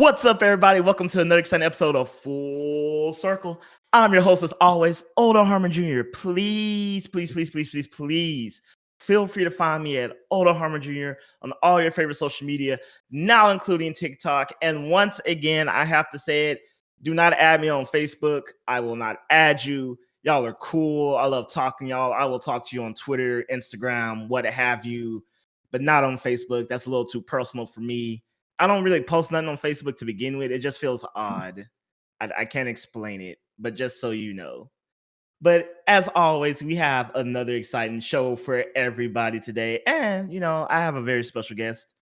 What's up, everybody? Welcome to another exciting episode of Full Circle. I'm your host, as always, Odo Harmon Jr. Please feel free to find me at Odo Harmon Jr. on all your favorite social media, now including TikTok. And once again, I have to say it, do not add me on Facebook. I will not add you. Y'all are cool. I love talking to y'all. I will talk to you on Twitter, Instagram, what have you, but not on Facebook. That's a little too personal for me. I don't really post nothing on Facebook to begin with. It just feels odd. I can't explain it, but just so you know. But as always, we have another exciting show for everybody today. And, I have a very special guest.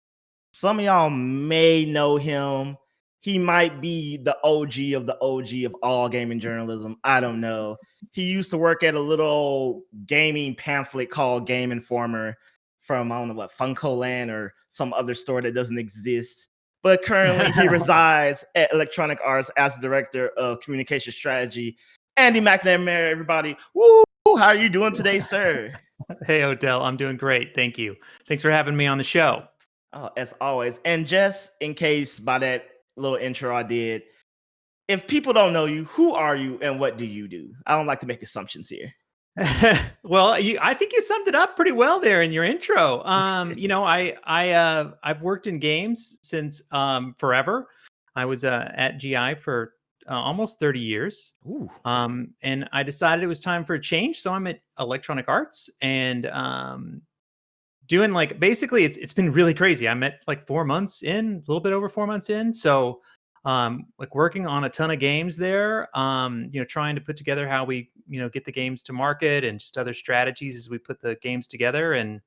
Some of y'all may know him. He might be the OG of all gaming journalism. I don't know. He used to work at a little gaming pamphlet called Game Informer from, I don't know what, Funko Land or some other store that doesn't exist. But currently he resides at Electronic Arts as the director of communication strategy. Andy McNamara, everybody. Woo! How are you doing today, sir? Hey, Odell. I'm doing great. Thank you. Thanks for having me on the show. Oh, as always. And just in case by that little intro I did, if people don't know you, who are you and what do you do? I don't like to make assumptions here. Well, I think you summed it up pretty well there in your intro. I've worked in games since forever. I was at GI for almost 30 years. Ooh. And I decided it was time for a change. So I'm at Electronic Arts and doing basically it's been really crazy. I'm at 4 months in, a little bit over 4 months in. So working on a ton of games there, trying to put together how we, get the games to market and just other strategies as we put the games together. And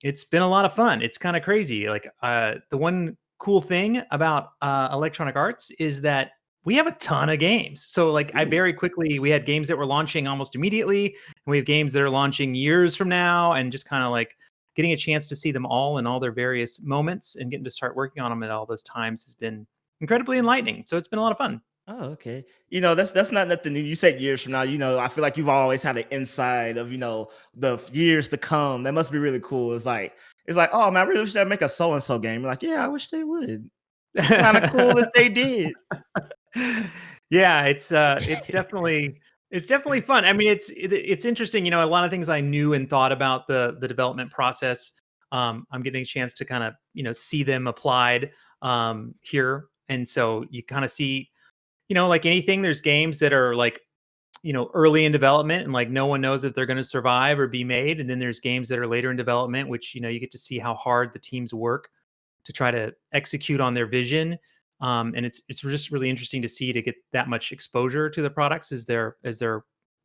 it's been a lot of fun. It's kind of crazy. The one cool thing about Electronic Arts is that we have a ton of games. So we had games that were launching almost immediately. And we have games that are launching years from now, and just kind of getting a chance to see them all in all their various moments and getting to start working on them at all those times has been incredibly enlightening. So it's been a lot of fun. Oh, okay. That's not nothing new. You said years from now, I feel like you've always had an insight of, the years to come. That must be really cool. It's like, oh man, I really wish they'd make a so-and-so game. You're like, yeah, I wish they would. It's kind of cool if they did. Yeah, it's definitely fun. I mean, it's interesting. A lot of things I knew and thought about the development process. I'm getting a chance to kind of, see them applied here. And so you kind of see, like anything, there's games that are early in development and no one knows if they're going to survive or be made. And then there's games that are later in development, which, you get to see how hard the teams work to try to execute on their vision. And it's just really interesting to see, to get that much exposure to the products as they're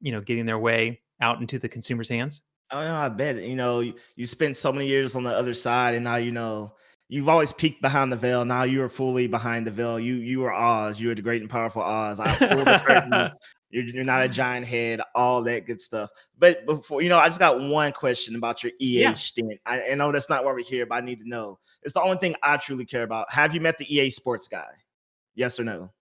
getting their way out into the consumer's hands. Oh, I bet. You spent so many years on the other side, and now you've always peeked behind the veil. Now you are fully behind the veil. You are Oz. You are the great and powerful Oz. I pulled the curtain. You're not a giant head. All that good stuff. But before, I just got one question about your EA stint. I know that's not why we're here, but I need to know. It's the only thing I truly care about. Have you met the EA Sports guy? Yes or no?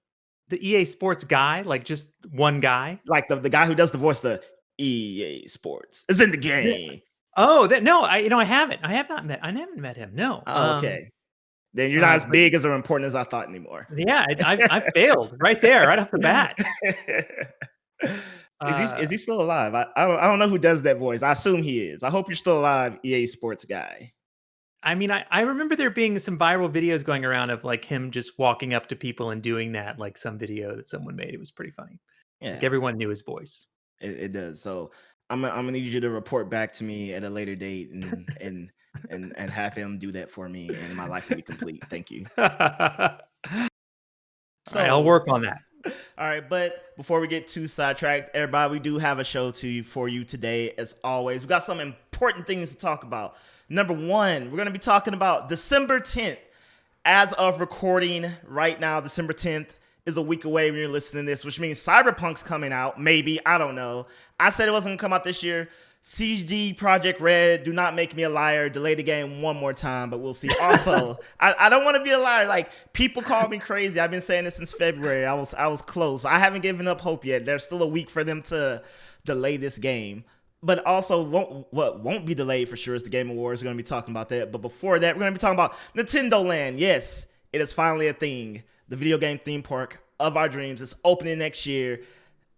The EA Sports guy, just one guy, the guy who does the voice. The EA Sports is in the game. Yeah. Oh, no, I haven't. I haven't met him. No. Oh, okay. Then you're not as big as or important as I thought anymore. Yeah, I failed right there, right off the bat. Is he still alive? I don't know who does that voice. I assume he is. I hope you're still alive, EA Sports guy. I mean, I remember there being some viral videos going around of him just walking up to people and doing that, some video that someone made. It was pretty funny. Yeah, everyone knew his voice. It does. So I'm gonna need you to report back to me at a later date and have him do that for me, and my life will be complete. Thank you. So I'll work on that. All right, but before we get too sidetracked, everybody, we do have a show for you today. As always, we got some important things to talk about. Number one, we're going to be talking about December 10th. As of recording right now, December 10th is a week away when you're listening to this, which means Cyberpunk's coming out. Maybe, I don't know. I said it wasn't going to come out this year. CD Projekt Red, do not make me a liar. Delay the game one more time, but we'll see. Also, I don't want to be a liar. People call me crazy. I've been saying this since February. I was close. I haven't given up hope yet. There's still a week for them to delay this game. But also, what won't be delayed for sure is the Game Awards. We're going to be talking about that. But before that, we're going to be talking about Nintendo Land. Yes, It is finally a thing. The video game theme park of our dreams is opening next year.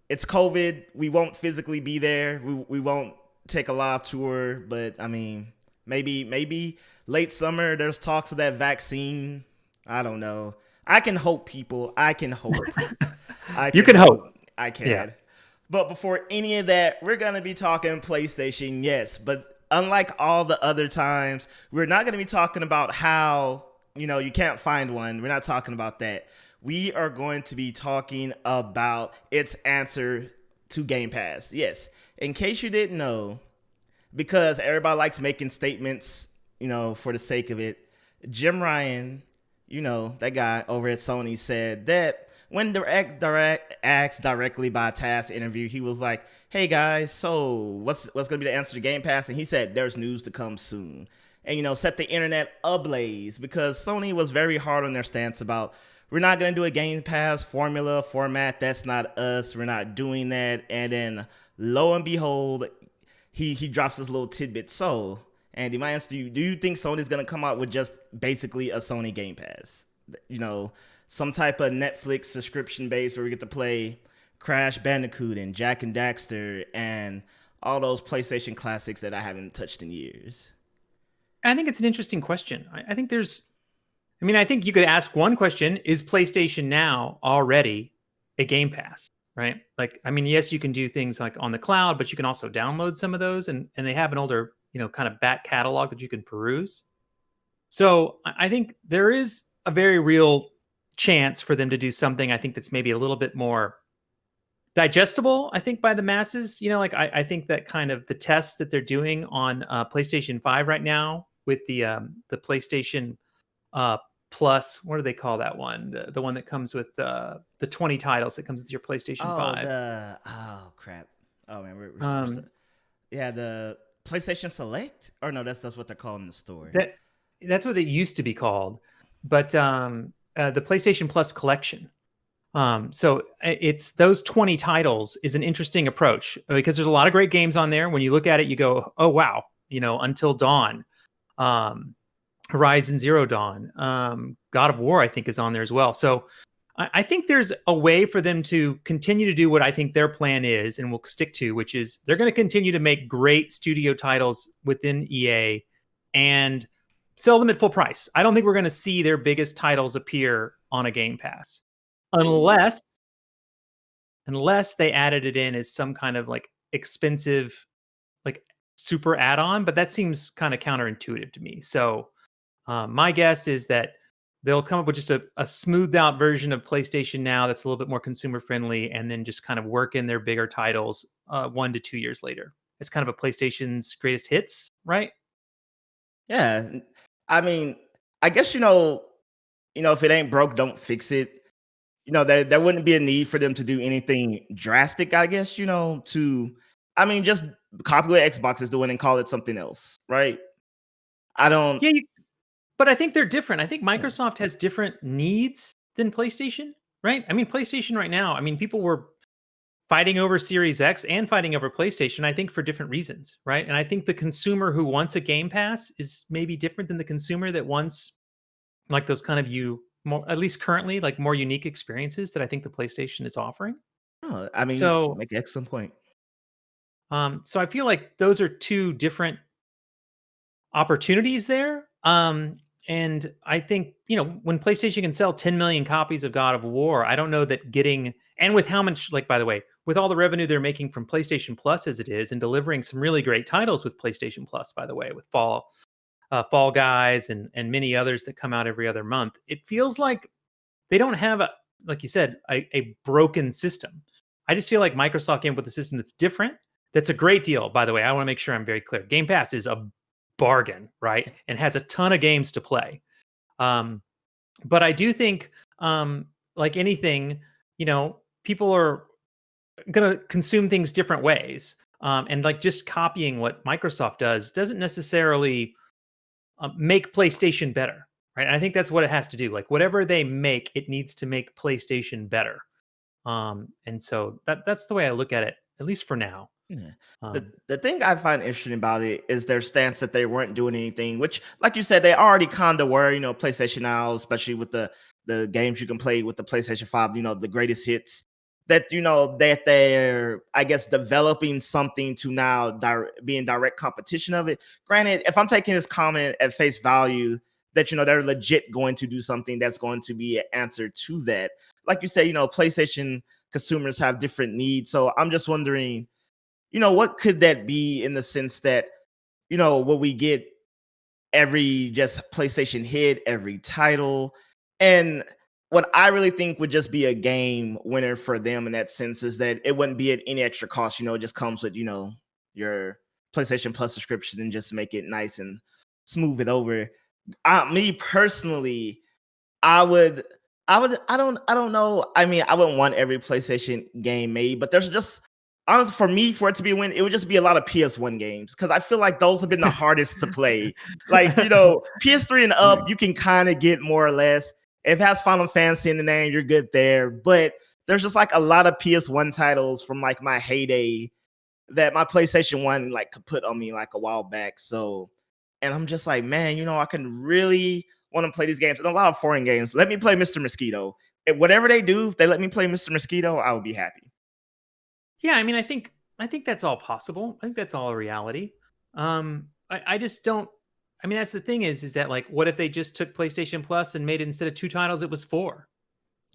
It's COVID. We won't physically be there. We won't take a live tour, but I mean, maybe late summer. There's talks of that vaccine. I don't know. I can hope, people. I can hope. You can hope. I can. Yeah. But before any of that, we're gonna be talking PlayStation, yes. But unlike all the other times, we're not gonna be talking about how you can't find one. We're not talking about that. We are going to be talking about its answer to Game Pass. Yes. In case you didn't know, because everybody likes making statements, for the sake of it, Jim Ryan, that guy over at Sony, said that when direct asked directly by a task interview, he was like, "Hey guys, so what's going to be the answer to Game Pass?" And he said, "There's news to come soon." And set the internet ablaze because Sony was very hard on their stance about, we're not going to do a Game Pass format. That's not us. We're not doing that. And then lo and behold, he drops this little tidbit. So, Andy, my answer to you, do you think Sony's going to come out with just basically a Sony Game Pass? Some type of Netflix subscription base where we get to play Crash Bandicoot and Jak and Daxter and all those PlayStation classics that I haven't touched in years? I think it's an interesting question. I think I think you could ask one question: is PlayStation Now already a Game Pass? Right? Yes, you can do things like on the cloud, but you can also download some of those, and they have an older, kind of back catalog that you can peruse. So I think there is a very real chance for them to do something, I think, that's maybe a little bit more digestible, I think, by the masses. I think that kind of the tests that they're doing on PlayStation 5 right now with the PlayStation Plus, what do they call that one? The one that comes with the 20 titles that comes with your PlayStation 5. Oh crap! Oh man, the PlayStation Select, or no, that's what they're calling the store. That's what it used to be called, but the PlayStation Plus collection. So it's those 20 titles is an interesting approach because there's a lot of great games on there. When you look at it, you go, oh wow, Until Dawn. Horizon Zero Dawn, God of War, I think, is on there as well. So I think there's a way for them to continue to do what I think their plan is and will stick to, which is they're going to continue to make great studio titles within EA and sell them at full price. I don't think we're going to see their biggest titles appear on a Game Pass unless they added it in as some kind of like expensive, like super add-on, but that seems kind of counterintuitive to me. So my guess is that they'll come up with just a smoothed out version of PlayStation Now that's a little bit more consumer friendly, and then just kind of work in their bigger titles 1 to 2 years later. It's kind of a PlayStation's greatest hits, right? Yeah. I mean, I guess, if it ain't broke, don't fix it. There wouldn't be a need for them to do anything drastic, I guess, just copy what Xbox is doing and call it something else, right? I don't. Yeah, but I think they're different. I think Microsoft has different needs than PlayStation, right? PlayStation right now, people were fighting over Series X and fighting over PlayStation, I think, for different reasons, right? And I think the consumer who wants a Game Pass is maybe different than the consumer that wants like those kind of more, at least currently, like more unique experiences that I think the PlayStation is offering. Oh, So make an excellent point. So I feel like those are two different opportunities there. And I think, when PlayStation can sell 10 million copies of God of War, I don't know that and with how much, by the way, with all the revenue they're making from PlayStation Plus as it is, and delivering some really great titles with PlayStation Plus, by the way, with Fall Guys and many others that come out every other month, it feels like they don't have, like you said, a broken system. I just feel like Microsoft came up with a system that's different. That's a great deal, by the way. I want to make sure I'm very clear. Game Pass is a bargain, right? And has a ton of games to play. But I do think, like anything, people are going to consume things different ways. And like just copying what Microsoft does doesn't necessarily make PlayStation better, right? And I think that's what it has to do. Like whatever they make, it needs to make PlayStation better. And so that's the way I look at it, at least for now. Yeah. The Um, the thing I find interesting about it is their stance that they weren't doing anything, which, like you said, they already kind of were. PlayStation now, especially with the games you can play with the PlayStation 5, the greatest hits. That they're, I guess, developing something to now be in direct competition of it. Granted, if I'm taking this comment at face value, that they're legit going to do something that's going to be an answer to that. Like you say, PlayStation consumers have different needs, so I'm just wondering what could that be in the sense that, will we get every just PlayStation hit, every title? And what I really think would just be a game winner for them in that sense is that it wouldn't be at any extra cost. It just comes with, your PlayStation Plus subscription and just make it nice and smooth it over. Me personally, I would, I don't know. I mean, I wouldn't want every PlayStation game made, but there's just honestly for me for it to be a win, it would just be a lot of PS1 games because I feel like those have been the hardest to play. Like PS3 and up, Right. you can kind of get more or less. If it has Final Fantasy in the name, you're good there. But there's just like a lot of PS1 titles from like my heyday that my PlayStation 1 like could put on me like a while back. So, and I'm just like, man, I can really want to play these games and a lot of foreign games. Let me play Mr. Mosquito. Whatever they do, if they let me play Mr. Mosquito, I would be happy. Yeah, I mean, I think that's all possible. I think that's all a reality. I just don't. I mean, that's the thing is that like, what if they just took PlayStation Plus and made it instead of 2 titles, it was 4,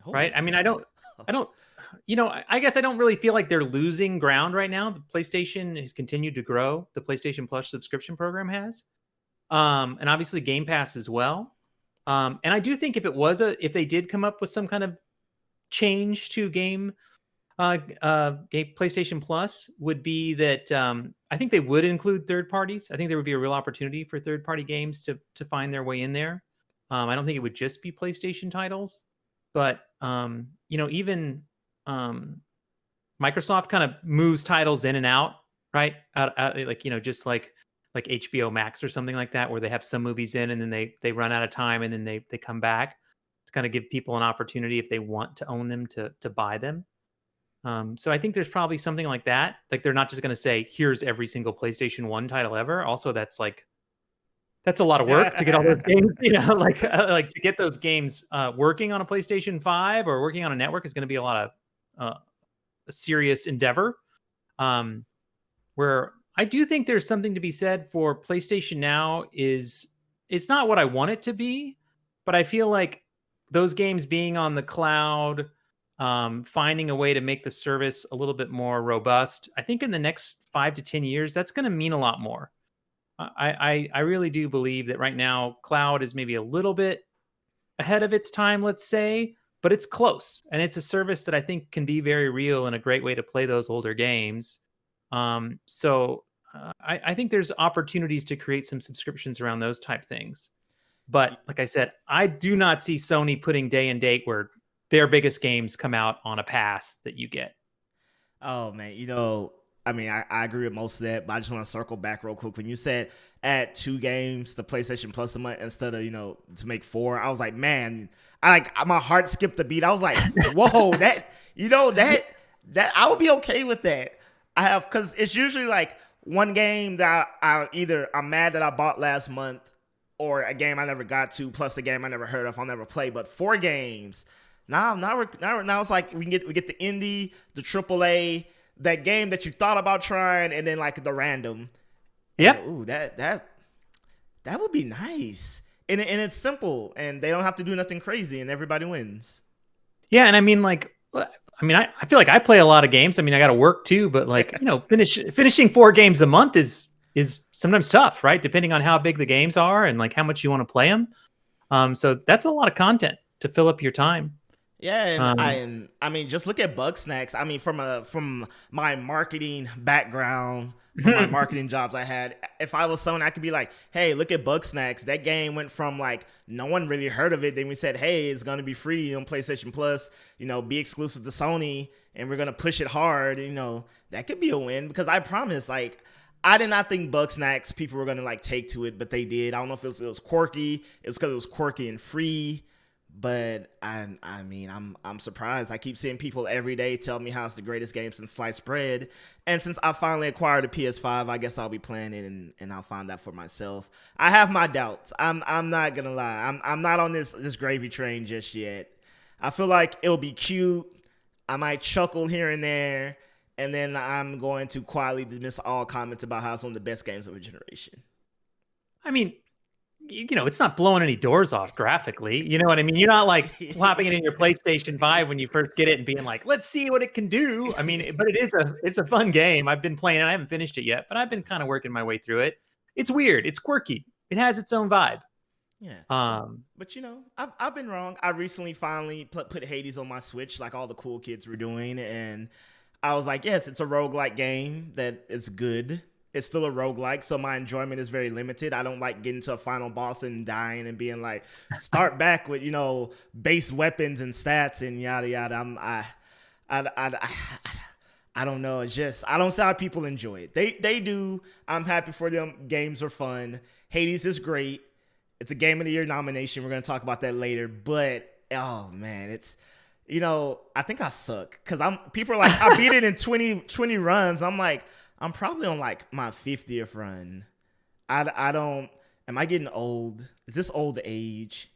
right? Oh, I mean, I don't. I guess I don't really feel like they're losing ground right now. The PlayStation has continued to grow. The PlayStation Plus subscription program has, and obviously Game Pass as well. And I do think if they did come up with some kind of change to game PlayStation Plus would be that I think they would include third parties. I think there would be a real opportunity for third party games to find their way in there. I don't think it would just be PlayStation titles, but even um, Microsoft kind of moves titles in and out, right? Like just like HBO Max or something like that, where they have some movies in and then they run out of time and then they come back to kind of give people an opportunity if they want to own them to buy them. So I think there's probably something like that. Like they're not just going to say, "Here's every single PlayStation 1 title ever." Also, that's a lot of work to get all those games. Like to get those games working on a PlayStation 5 or working on a network is going to be a lot of a serious endeavor. Um, where I do think there's something to be said for PlayStation Now is it's not what I want it to be, but I feel like those games being on the cloud, finding a way to make the service a little bit more robust. I think in the next 5 to 10 years, that's going to mean a lot more. I really do believe that right now, cloud is maybe a little bit ahead of its time, let's say, but it's close, and it's a service that I think can be very real and a great way to play those older games. I think there's opportunities to create some subscriptions around those type things. But like I said, I do not see Sony putting day and date where their biggest games come out on a pass that you get. Oh man, I mean, I agree with most of that, but I just want to circle back real quick. When you said add 2 games to PlayStation Plus a month instead of to make 4, I was like, man, my heart skipped a beat. I was like, whoa, that I would be okay with that. Because it's usually like one game that I'm mad that I bought last month, or a game I never got to, plus the game I never heard of, I'll never play. But 4 games. Now it's like we get the indie, the AAA, that game that you thought about trying, and then like the random. And, Yep. ooh, that would be nice. And it's simple, and they don't have to do nothing crazy, and everybody wins. Yeah, and I mean, I feel like I play a lot of games. I mean, I got to work too, but finishing 4 games a month is sometimes tough, right? Depending on how big the games are and like how much you want to play them. So that's a lot of content to fill up your time. Yeah, and Um, I mean, just look at Bug Snacks. I mean, from my marketing background, from my mhm. marketing jobs I had, if I was someone, I could be like, hey, look at Bug Snacks. That game went from like no one really heard of it. Then we said, hey, it's gonna be free on PlayStation Plus. Be exclusive to Sony, and we're gonna push it hard. That could be a win because I promise, like. I did not think Bug Snacks people were gonna like take to it, but they did. I don't know if it was quirky. It's because it was quirky and free. But I mean, I'm surprised. I keep seeing people every day tell me how it's the greatest game since sliced bread. And since I finally acquired a PS5, I guess I'll be playing it and I'll find out for myself. I have my doubts. I'm not gonna lie. I'm not on this gravy train just yet. I feel like it'll be cute. I might chuckle here and there, and then I'm going to quietly dismiss all comments about how it's one of the best games of a generation. I mean, it's not blowing any doors off graphically. You know what I mean? You're not like plopping it in your PlayStation 5 when you first get it and being like, let's see what it can do. I mean, but it's a fun game. I've been playing it. I haven't finished it yet, but I've been kind of working my way through it. It's weird. It's quirky. It has its own vibe. Yeah. But I've been wrong. I recently finally put Hades on my Switch like all the cool kids were doing, and I was like, yes, it's a roguelike game that is good. It's still a roguelike, so my enjoyment is very limited. I don't like getting to a final boss and dying and being like, start back with, base weapons and stats and yada yada. I don't know. It's just, I don't see how people enjoy it. They do. I'm happy for them. Games are fun. Hades is great. It's a Game of the Year nomination. We're going to talk about that later. But, oh, man, it's, I think I suck. Because people are like, I beat it in 20 runs. I'm like, I'm probably on like my 50th run. I don't, am I getting old? Is this old age?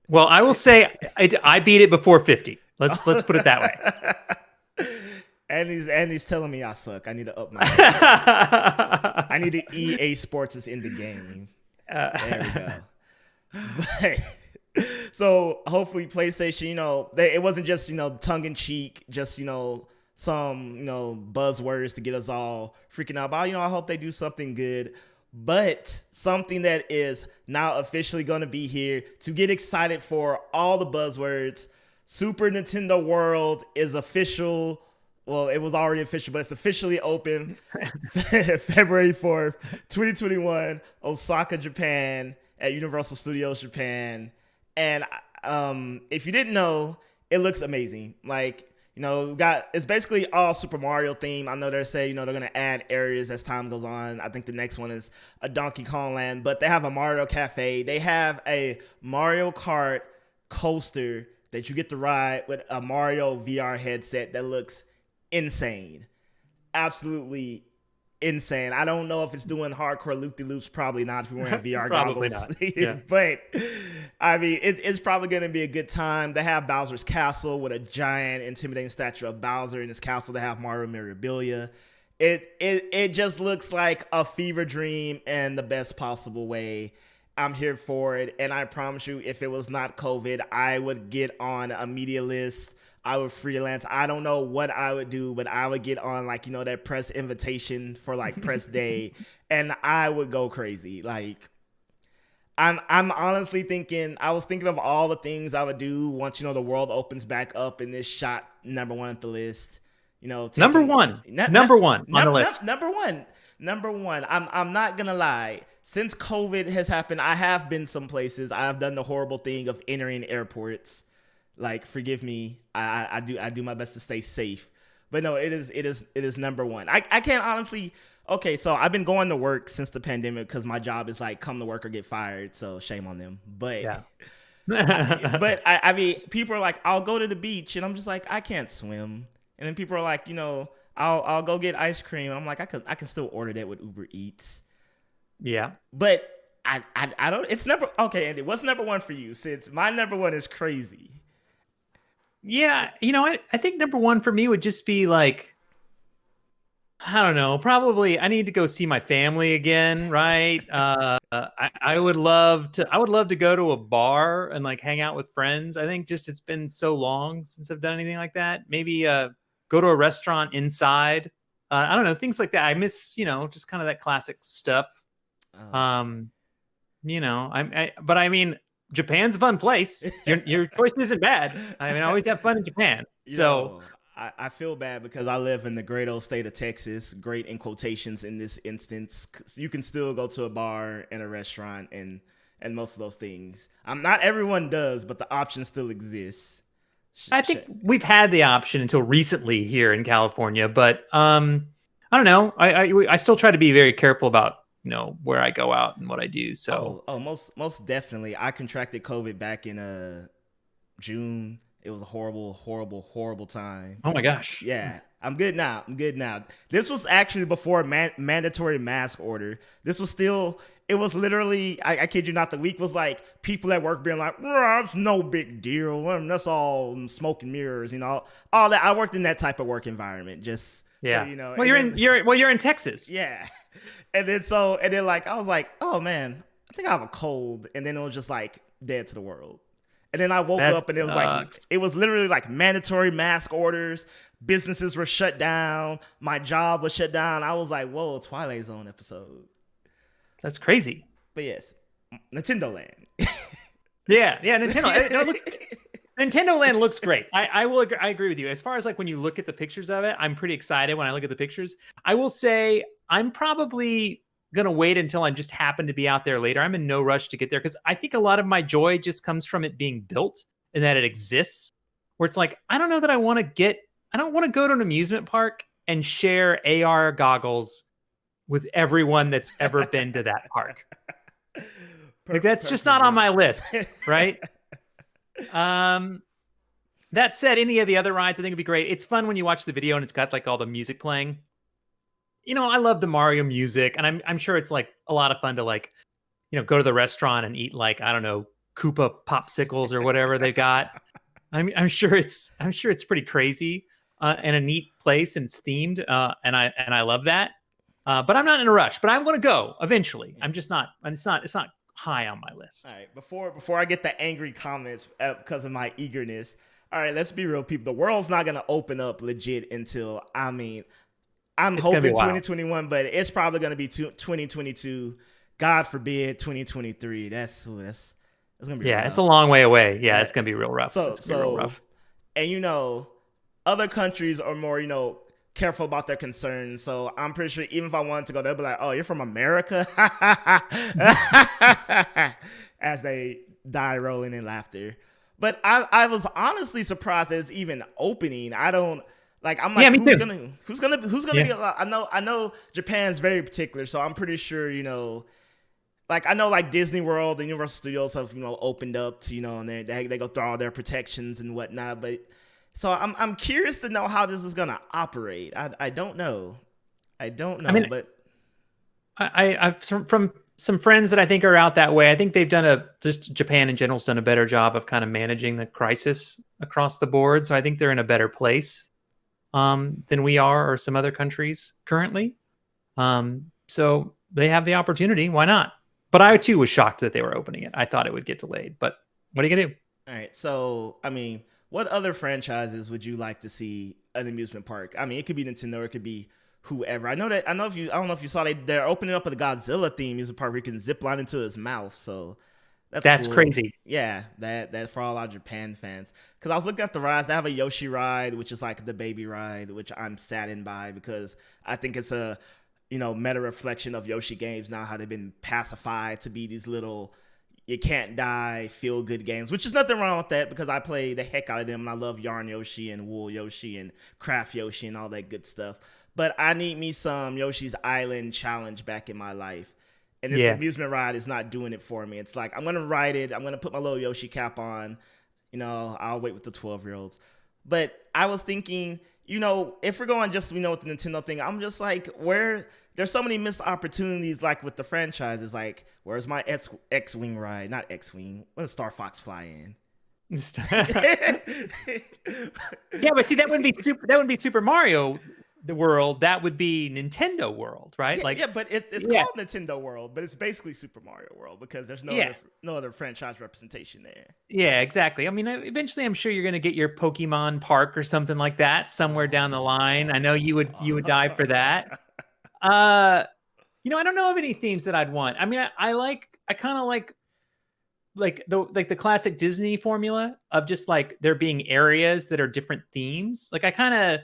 Well, I will say I beat it before 50. Let's put it that way. And he's telling me I suck. I need to up my game. I need to EA Sports is in the game. There we go. But, so hopefully PlayStation, it wasn't just, tongue in cheek, just, some, buzzwords to get us all freaking out about. I hope they do something good, but something that is now officially going to be here to get excited for all the buzzwords. Super Nintendo World is official. Well, it was already official, but it's officially open February 4th, 2021, Osaka, Japan, at Universal Studios Japan. And if you didn't know, it looks amazing. Like, it's basically all Super Mario theme. I know they're saying, they're going to add areas as time goes on. I think the next one is a Donkey Kong Land, but they have a Mario Cafe. They have a Mario Kart coaster that you get to ride with a Mario VR headset that looks insane. Absolutely insane. I don't know if it's doing hardcore loop-de-loops. Probably not if you're wearing VR probably goggles. Not. Yeah. But I mean, it's probably going to be a good time. They have Bowser's Castle with a giant intimidating statue of Bowser in his castle. They have Mario memorabilia. It just looks like a fever dream in the best possible way. I'm here for it. And I promise you, if it was not COVID, I would get on a media list. I would freelance. I don't know what I would do, but I would get on that press invitation for press day, and I would go crazy. I'm honestly thinking. I was thinking of all the things I would do once the world opens back up, and this shot number one at the list. Number one on the list. Number one. I'm not gonna lie. Since COVID has happened, I have been some places. I have done the horrible thing of entering airports. Forgive me. I do my best to stay safe. But no, it is number one. I can't honestly. Okay, so I've been going to work since the pandemic because my job is come to work or get fired. So shame on them. But yeah. I mean, people are like, I'll go to the beach, and I'm just like, I can't swim. And then people are like, I'll go get ice cream. And I'm like, I can still order that with Uber Eats. Yeah. But I don't. It's never okay. Andy, what's number one for you? Since my number one is crazy. Yeah, I think number one for me would just be I don't know, probably I need to go see my family again, right? I would love to go to a bar and like hang out with friends. I think just it's been so long since I've done anything like that. Maybe go to a restaurant inside. I don't know, things like that. I miss, just kind of that classic stuff. But I mean, Japan's a fun place. Your choice isn't bad. I mean, I always have fun in Japan. So I feel bad because I live in the great old state of Texas. Great in quotations in this instance. You can still go to a bar and a restaurant and most of those things. Not everyone does, but the option still exists. I think we've had the option until recently here in California, but I don't know. I still try to be very careful about where I go out and what I do. So most definitely. I contracted COVID back in June. It was a horrible, horrible, horrible time. Oh my gosh. Yeah, I'm good now. I'm good now. This was actually before mandatory mask order. This was still. It was literally. I kid you not. The week was like people at work being like, "It's no big deal. That's all smoke and mirrors." All that. I worked in that type of work environment. Just Yeah. so you know. Well, you're in Texas. Yeah. And then like I was like, oh man, I think I have a cold. And then it was just like dead to the world. And then I woke up and it was like it was literally like mandatory mask orders. Businesses were shut down. My job was shut down. I was like, whoa, Twilight Zone episode. That's crazy. But yes, Nintendo Land. Yeah, Nintendo. Nintendo Land looks great. I agree with you. As far as like when you look at the pictures of it, I'm pretty excited when I look at the pictures. I will say I'm probably gonna wait until I just happen to be out there later. I'm in no rush to get there because I think a lot of my joy just comes from it being built and that it exists. Where it's like I don't know that I want to go to an amusement park and share AR goggles with everyone that's ever been to that park. Like that's just not on my list, right? That said, any of the other rides I think would be great. It's fun when you watch the video and it's got like all the music playing. I love the Mario music, and I'm sure it's like a lot of fun to like, go to the restaurant and eat like, I don't know, Koopa popsicles or whatever they got. I'm sure it's pretty crazy and a neat place, and it's themed, and I love that. But I'm not in a rush. But I want to go eventually. I'm just not. And it's not high on my list. All right, before I get the angry comments because of my eagerness. All right, let's be real, people. The world's not gonna open up legit until I'm hoping 2021, but it's probably gonna be 2022. God forbid 2023. That's gonna be rough. It's a long way away. Yeah, it's gonna be real rough. Real rough. And other countries are more careful about their concerns. So I'm pretty sure even if I wanted to go, they'll be like, "Oh, you're from America," as they die rolling in laughter. But I was honestly surprised that it's even opening. I don't like. I'm like, who's gonna be? I know Japan's very particular, so I'm pretty sure Like I know, like Disney World and Universal Studios have opened up to and they go through all their protections and whatnot. But so I'm curious to know how this is gonna operate. I don't know. But I've from some friends that I think are out that way. I think they've just Japan in general's done a better job of kind of managing the crisis across the board. So I think they're in a better place than we are or some other countries currently. So they have the opportunity. Why not? But I too was shocked that they were opening it. I thought it would get delayed. But what are you gonna do? All right. So what other franchises would you like to see an amusement park? It could be Nintendo, it could be whoever. I don't know if you saw they're opening up a Godzilla theme amusement park where you can zip line into his mouth. So that's cool. Crazy. Yeah, that for all our Japan fans. Because I was looking at the rides. They have a Yoshi ride, which is like the baby ride, which I'm saddened by because I think it's a meta reflection of Yoshi games now, how they've been pacified to be these little you can't die feel good games, which is nothing wrong with that because I play the heck out of them and I love Yarn Yoshi and Wool Yoshi and Craft Yoshi and all that good stuff. But I need me some Yoshi's Island challenge back in my life. And this amusement ride is not doing it for me. It's like, I'm going to ride it. I'm going to put my little Yoshi cap on. I'll wait with the 12-year-olds. But I was thinking, if we're going just, with the Nintendo thing, I'm just like, there's so many missed opportunities, like with the franchises. Like, where's my X-Wing ride? Not X-Wing. What does Star Fox fly in? Yeah, but see, that wouldn't be Super Mario the world. That would be Nintendo World, right? But it's called Nintendo World, but it's basically Super Mario World because there's no other franchise representation there. Yeah, exactly. Eventually, I'm sure you're going to get your Pokemon Park or something like that somewhere down the line. I know you would die for that. I don't know of any themes that I'd want. I kind of like the classic Disney formula of just like there being areas that are different themes. Like I kind of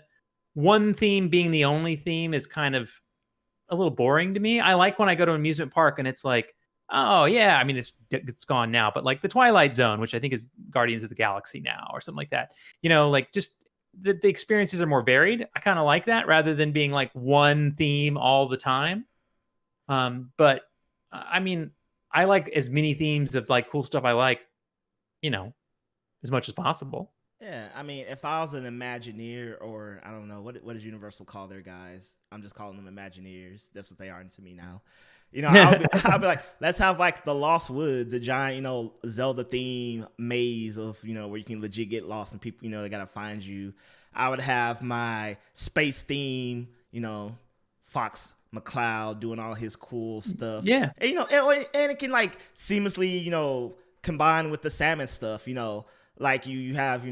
one theme being the only theme is kind of a little boring to me. I like when I go to an amusement park and it's like, oh yeah, it's gone now, but like the Twilight Zone, which I think is Guardians of the Galaxy now or something like that. Like just the experiences are more varied. I kind of like that rather than being like one theme all the time. But I like as many themes of like cool stuff I like, as much as possible. Yeah, I mean, if I was an Imagineer, or I don't know what does Universal call their guys? I'm just calling them Imagineers. That's what they are to me now. I'll be like, let's have like the Lost Woods, a giant, Zelda theme maze of, where you can legit get lost and people, they gotta find you. I would have my space theme, Fox McCloud doing all his cool stuff. Yeah. And it can like seamlessly, combine with the salmon stuff, like you have,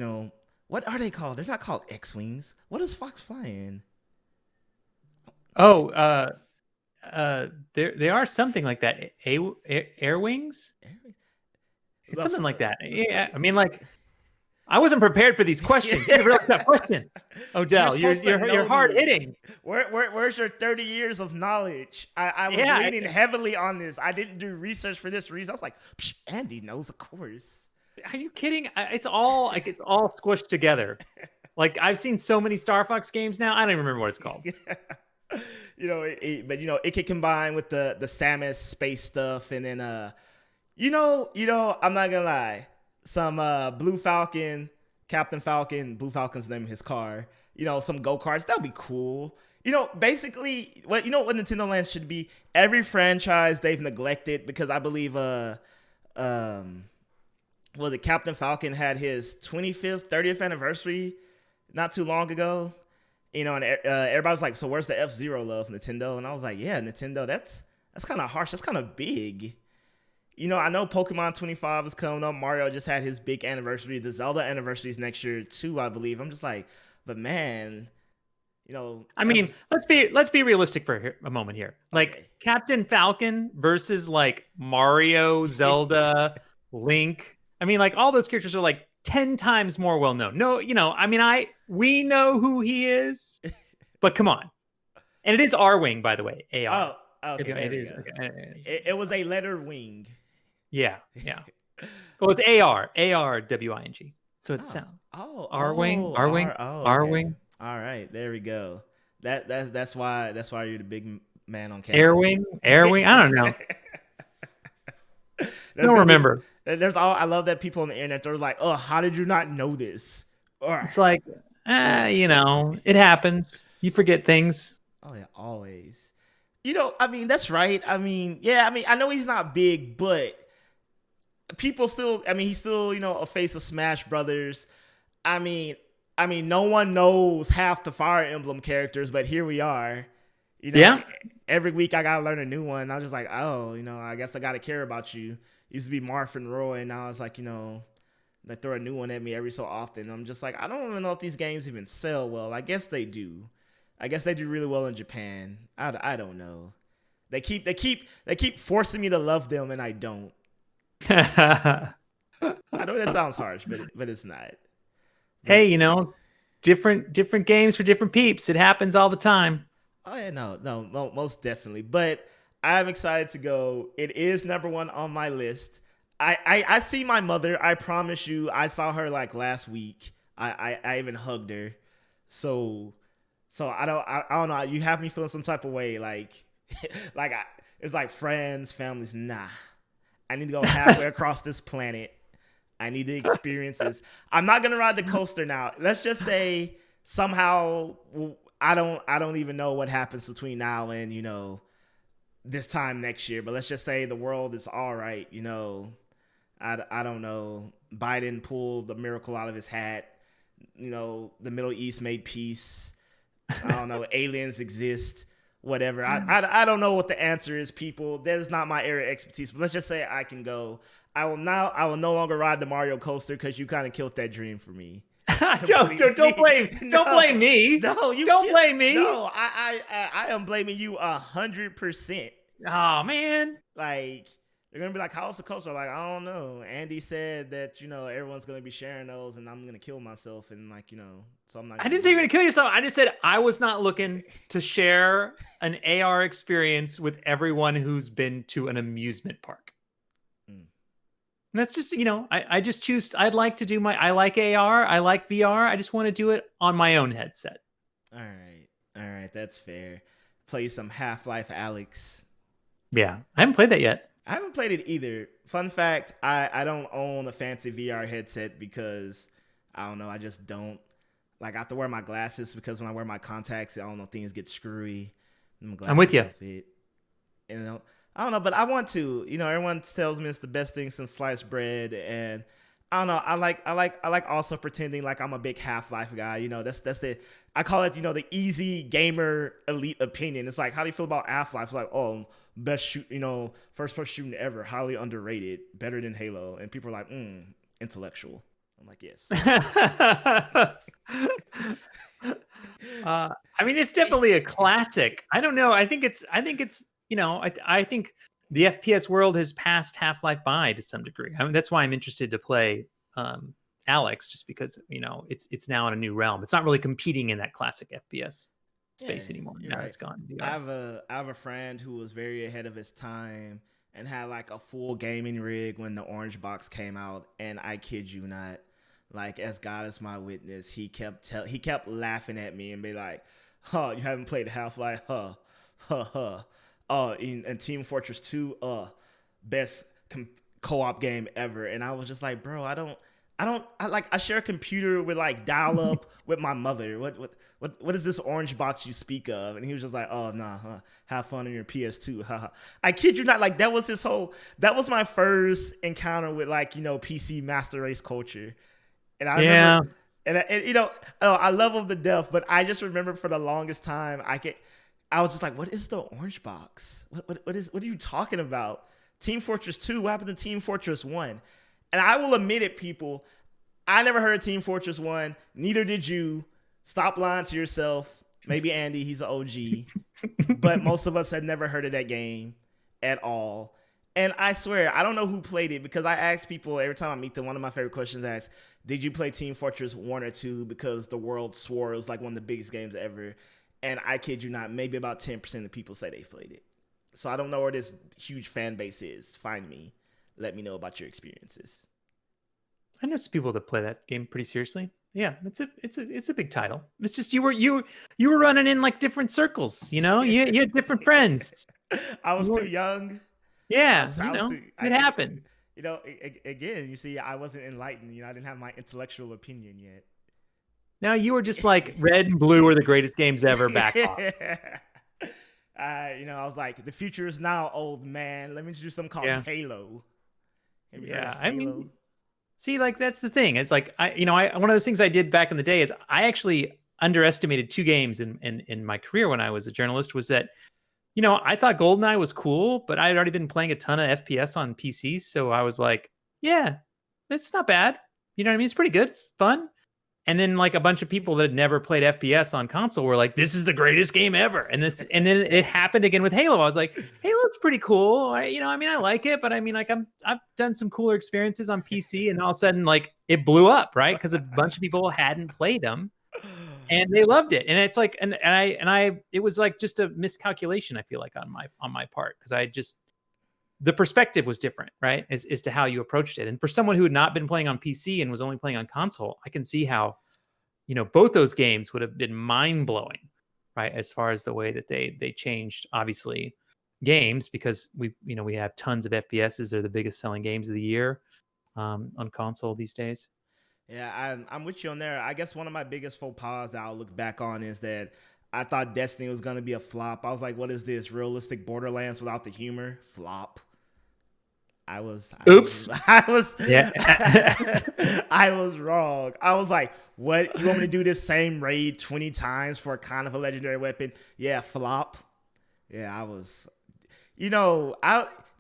what are they called? They're not called X-Wings. What is Fox flying? Oh, they are something like that. Air wings? It's something like that. Yeah, I mean, like, I wasn't prepared for these questions. These are really tough questions. Odell, you're hard hitting. Where's your 30 years of knowledge? I was leaning heavily on this. I didn't do research for this reason. I was like, Andy knows, of course. Are you kidding? It's all squished together. Like, I've seen so many Star Fox games now. I don't even remember what it's called. But it can combine with the Samus space stuff, and then I'm not gonna lie, some Blue Falcon, Captain Falcon, Blue Falcon's name of his car. Some go-karts, that'd be cool. Basically, what Nintendo Land should be. Every franchise they've neglected, because I believe the Captain Falcon had his 25th, 30th anniversary not too long ago. And everybody was like, so where's the F-Zero love, Nintendo? And I was like, yeah, Nintendo, that's kind of harsh. That's kind of big. I know Pokemon 25 is coming up. Mario just had his big anniversary. The Zelda anniversary is next year too, I believe. I'm just like, but man, I mean, let's be realistic for a moment here. Like, okay. Captain Falcon versus like Mario, Zelda, Link. I mean, like, all those characters are like 10 times more well known. No, we know who he is, but come on. And it is R-Wing, by the way. AR. Oh, okay. It is. Okay. It was a letter wing. Yeah. Well, it's AR. ARWING. So it's sound. R-Wing. R-Wing. Okay. R-Wing. All right, there we go. That's why you're the big man on campus. Airwing. I don't know. I don't remember. I love that people on the internet, they're like, oh, how did you not know this? It's like, it happens. You forget things. Oh yeah, always. I mean, that's right. I mean, yeah, I know he's not big, but people still, he's still, a face of Smash Brothers. I mean, no one knows half the Fire Emblem characters, but here we are. Yeah. Every week I gotta learn a new one. I was just like, oh, I guess I gotta care about you. It used to be Marth and Roy, and now it's like, they throw a new one at me every so often. I'm just like, I don't even know if these games even sell well. I guess they do. I guess they do really well in Japan. I don't know. They keep forcing me to love them, and I don't. I know that sounds harsh, but it's not. Hey, different games for different peeps. It happens all the time. Oh yeah, no, most definitely. But I'm excited to go. It is number one on my list. I see my mother. I promise you, I saw her like last week. I even hugged her. So I don't know. You have me feeling some type of way, like it's like friends, families. Nah, I need to go halfway across this planet. I need to experience this. I'm not gonna ride the coaster now. Let's just say somehow I don't even know what happens between now and this time next year. But let's just say the world is all right. I don't know. Biden pulled the miracle out of his hat. The Middle East made peace. I don't know. Aliens exist. Whatever. I don't know what the answer is, people. That is not my area of expertise. But let's just say I can go. I will no longer ride the Mario coaster because you kind of killed that dream for me. Don't blame me. No, you don't blame me. No, I am blaming you 100%. Oh man, like they're gonna be like, "How's the coaster?" Like, I don't know. Andy said that everyone's gonna be sharing those, and I'm gonna kill myself, and so I'm not. I didn't say you're gonna kill yourself. I just said I was not looking to share an AR experience with everyone who's been to an amusement park. And that's just, I just choose. I'd like to do I like AR. I like VR. I just want to do it on my own headset. All right. That's fair. Play some Half-Life Alyx. Yeah. I haven't played that yet. I haven't played it either. Fun fact, I don't own a fancy VR headset because I don't know, I just don't. Like, I have to wear my glasses because when I wear my contacts, I don't know, things get screwy. My I'm with glasses you. don't fit. You know, I don't know, but I want to. You know, everyone tells me it's the best thing since sliced bread, and I don't know. I like also pretending like I'm a big Half-Life guy. You know, that's the I call it, you know, the easy gamer elite opinion. It's like, how do you feel about Half-Life? It's like, oh, best shoot, you know, first person shooting ever, highly underrated, better than Halo, and people are like, intellectual. I'm like, yes. I mean, it's definitely a classic. I don't know. I think it's, you know, I think the FPS world has passed Half-Life by to some degree. I mean, that's why I'm interested to play Alex, just because, you know, it's now in a new realm. It's not really competing in that classic FPS space anymore. You're Now right. it's gone. I have a friend who was very ahead of his time and had like a full gaming rig when the orange box came out, and I kid you not, like, as God is my witness, he kept laughing at me and be like, "Huh, you haven't played Half-Life? Huh, huh, huh. Oh, in Team Fortress 2, best co-op game ever." And I was just like, "Bro, I share a computer with like dial up with my mother. What is this orange box you speak of?" And he was just like, "Oh, nah, huh. Have fun on your PS2." Haha. I kid you not, like that was my first encounter with, like, you know, PC master race culture. And I Yeah. remember, and you know, oh, I love them to death, but I just remember for the longest time, I was just like, "What is the orange box? What are you talking about? Team Fortress 2? What happened to Team Fortress 1?" And I will admit it, people, I never heard of Team Fortress 1. Neither did you. Stop lying to yourself. Maybe Andy, he's an OG, but most of us had never heard of that game at all. And I swear, I don't know who played it, because I ask people every time I meet them. One of my favorite questions I ask, "Did you play Team Fortress 1 or 2?" Because the world swore it was like one of the biggest games ever. And I kid you not, maybe about 10% of people say they've played it. So I don't know where this huge fan base is. Find me. Let me know about your experiences. I know some people that play that game pretty seriously. Yeah, it's a big title. It's just you were running in like different circles, you know? You had different friends. I was You too were, young. yeah, I you was know, too. it happens. You know, again, you see, I wasn't enlightened. You know, I didn't have my intellectual opinion yet. Now you were just like red and blue are the greatest games ever. Back off. You know, I was like, the future is now, old man. Let me introduce something called Yeah. Halo. Have you heard Yeah, of I Halo? mean, see, like that's the thing. It's like I one of those things I did back in the day is I actually underestimated two games in my career when I was a journalist. Was that, you know, I thought GoldenEye was cool, but I had already been playing a ton of FPS on PCs, so I was like, yeah, it's not bad. You know what I mean? It's pretty good. It's fun. And then like a bunch of people that had never played FPS on console were like, "This is the greatest game ever." And then it happened again with Halo. I was like, "Halo's pretty cool. I mean, I like it, but I mean, like I've done some cooler experiences on PC." And all of a sudden, like it blew up, right? Because a bunch of people hadn't played them and they loved it. And it's like, it was like just a miscalculation, I feel like, on my part, because the perspective was different, right? As to how you approached it. And for someone who had not been playing on PC and was only playing on console, I can see how, you know, both those games would have been mind blowing, right? As far as the way that they changed, obviously, games, because we have tons of FPSs. They're the biggest selling games of the year on console these days. Yeah, I'm with you on there. I guess one of my biggest faux pas that I'll look back on is that I thought Destiny was going to be a flop. I was like, what is this? Realistic Borderlands without the humor? Flop. Oops. I was, Yeah. I was wrong. I was like, what? You want me to do this same raid 20 times for a kind of a legendary weapon? Yeah, flop. Yeah, I was, that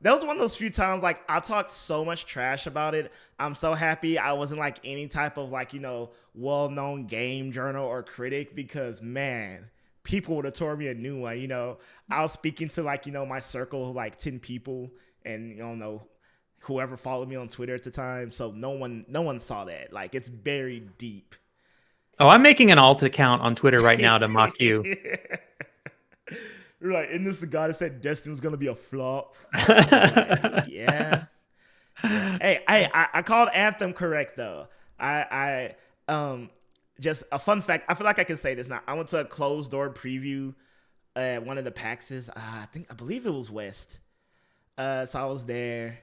was one of those few times, like, I talked so much trash about it. I'm so happy I wasn't like any type of, like, well-known game journal or critic, because man, people would have tore me a new one. I was speaking to, like, my circle of like 10 people, and whoever followed me on Twitter at the time. So no one saw that. Like, it's very deep. Oh, I'm making an alt account on Twitter right now to mock you. You're like, isn't this the guy that said Destiny was gonna be a flop? Like, yeah. Hey, I called Anthem correct though. Just a fun fact. I feel like I can say this now. I went to a closed door preview at one of the PAXs. I believe it was West. So I was there,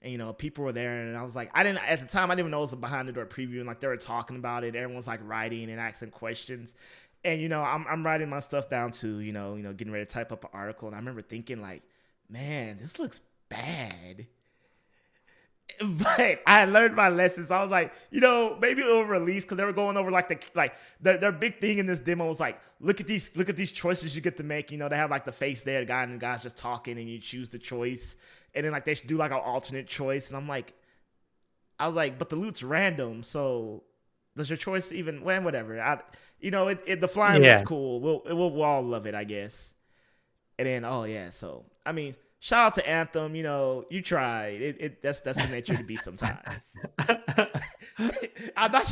and people were there, and I was like, I didn't at the time. I didn't even know it was a behind the door preview, and like they were talking about it. Everyone's like writing and asking questions, and I'm writing my stuff down too. Getting ready to type up an article, and I remember thinking like, man, this looks bad. But I learned my lessons. So I was like, maybe it'll release because they were going over their big thing in this demo was like, look at these choices you get to make. They have like the face there, the guy and the guy's just talking, and you choose the choice, and then like they should do like an alternate choice. And I was like, but the loot's random, so does your choice even? Well, whatever. The flying looks cool. We'll all love it, I guess. And then so I mean. Shout out to Anthem, you tried. That's the nature to be sometimes. I'm not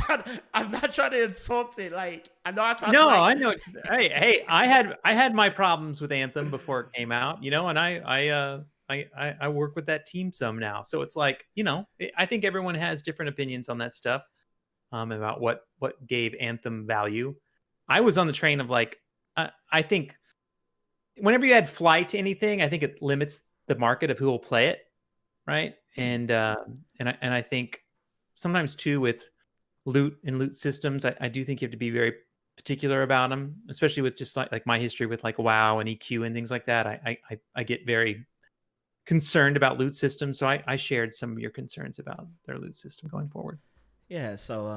trying to insult it. Like I know I know. Hey, I had my problems with Anthem before it came out, and I work with that team some now. So it's like, I think everyone has different opinions on that stuff, about what gave Anthem value. I was on the train of like, I think whenever you add flight to anything, I think it limits the market of who will play it, right? And I think sometimes too with loot and loot systems, I do think you have to be very particular about them, especially with just like my history with like WoW and EQ and things like that. I get very concerned about loot systems, so I shared some of your concerns about their loot system going forward. Yeah, so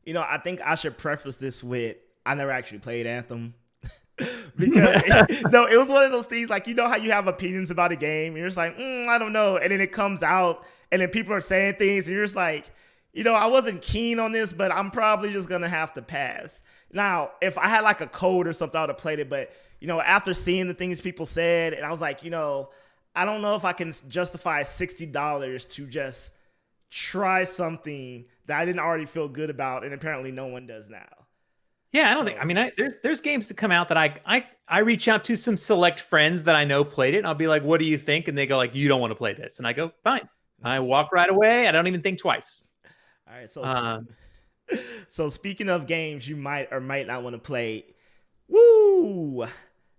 I think I should preface this with I never actually played Anthem. Because no, it was one of those things like how you have opinions about a game and you're just like I don't know, and then it comes out and then people are saying things and you're just like I wasn't keen on this, but I'm probably just gonna have to pass. Now if I had like a code or something I would have played it, but after seeing the things people said, and I was like I don't know if I can justify $60 to just try something that I didn't already feel good about, and apparently no one does now. Yeah, I don't think. I mean, there's games that come out that I reach out to some select friends that I know played it, and I'll be like, "What do you think?" And they go like, "You don't want to play this," and I go, "Fine." I walk right away. I don't even think twice. All right, so speaking of games you might or might not want to play,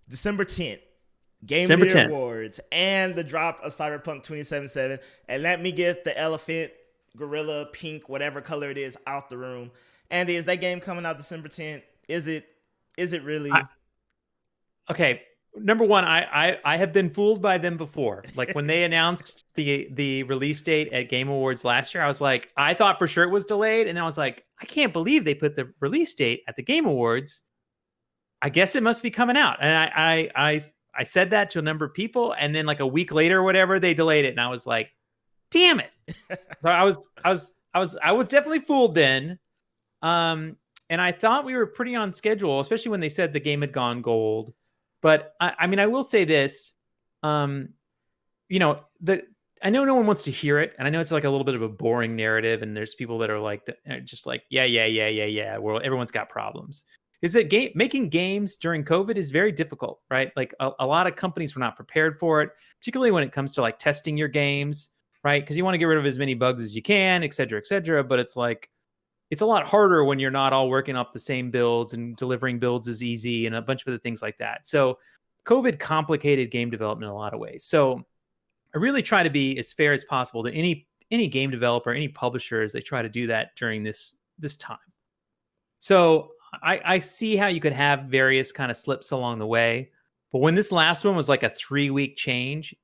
December 10th, Game of the Year Awards, and the drop of Cyberpunk 2077. And let me get the elephant, gorilla, pink, whatever color it is, out the room. Andy, is that game coming out December 10th? Is it really? Okay. Number one, I have been fooled by them before. Like when they announced the release date at Game Awards last year, I was like, I thought for sure it was delayed. And I was like, I can't believe they put the release date at the Game Awards. I guess it must be coming out. And I said that to a number of people. And then like a week later or whatever, they delayed it. And I was like, damn it. So I was definitely fooled then. And I thought we were pretty on schedule, especially when they said the game had gone gold. But I mean, I will say this, I know no one wants to hear it. And I know it's like a little bit of a boring narrative. And there's people that are like, just like, yeah. Well, everyone's got problems. Is that making games during COVID is very difficult, right? Like a lot of companies were not prepared for it, particularly when it comes to like testing your games, right? Because you want to get rid of as many bugs as you can, et cetera, et cetera. But it's like, it's a lot harder when you're not all working up the same builds, and delivering builds is easy and a bunch of other things like that. So COVID complicated game development in a lot of ways. So I really try to be as fair as possible to any game developer, any publisher, as they try to do that during this time. So I see how you could have various kind of slips along the way. But when this last one was like a 3-week change,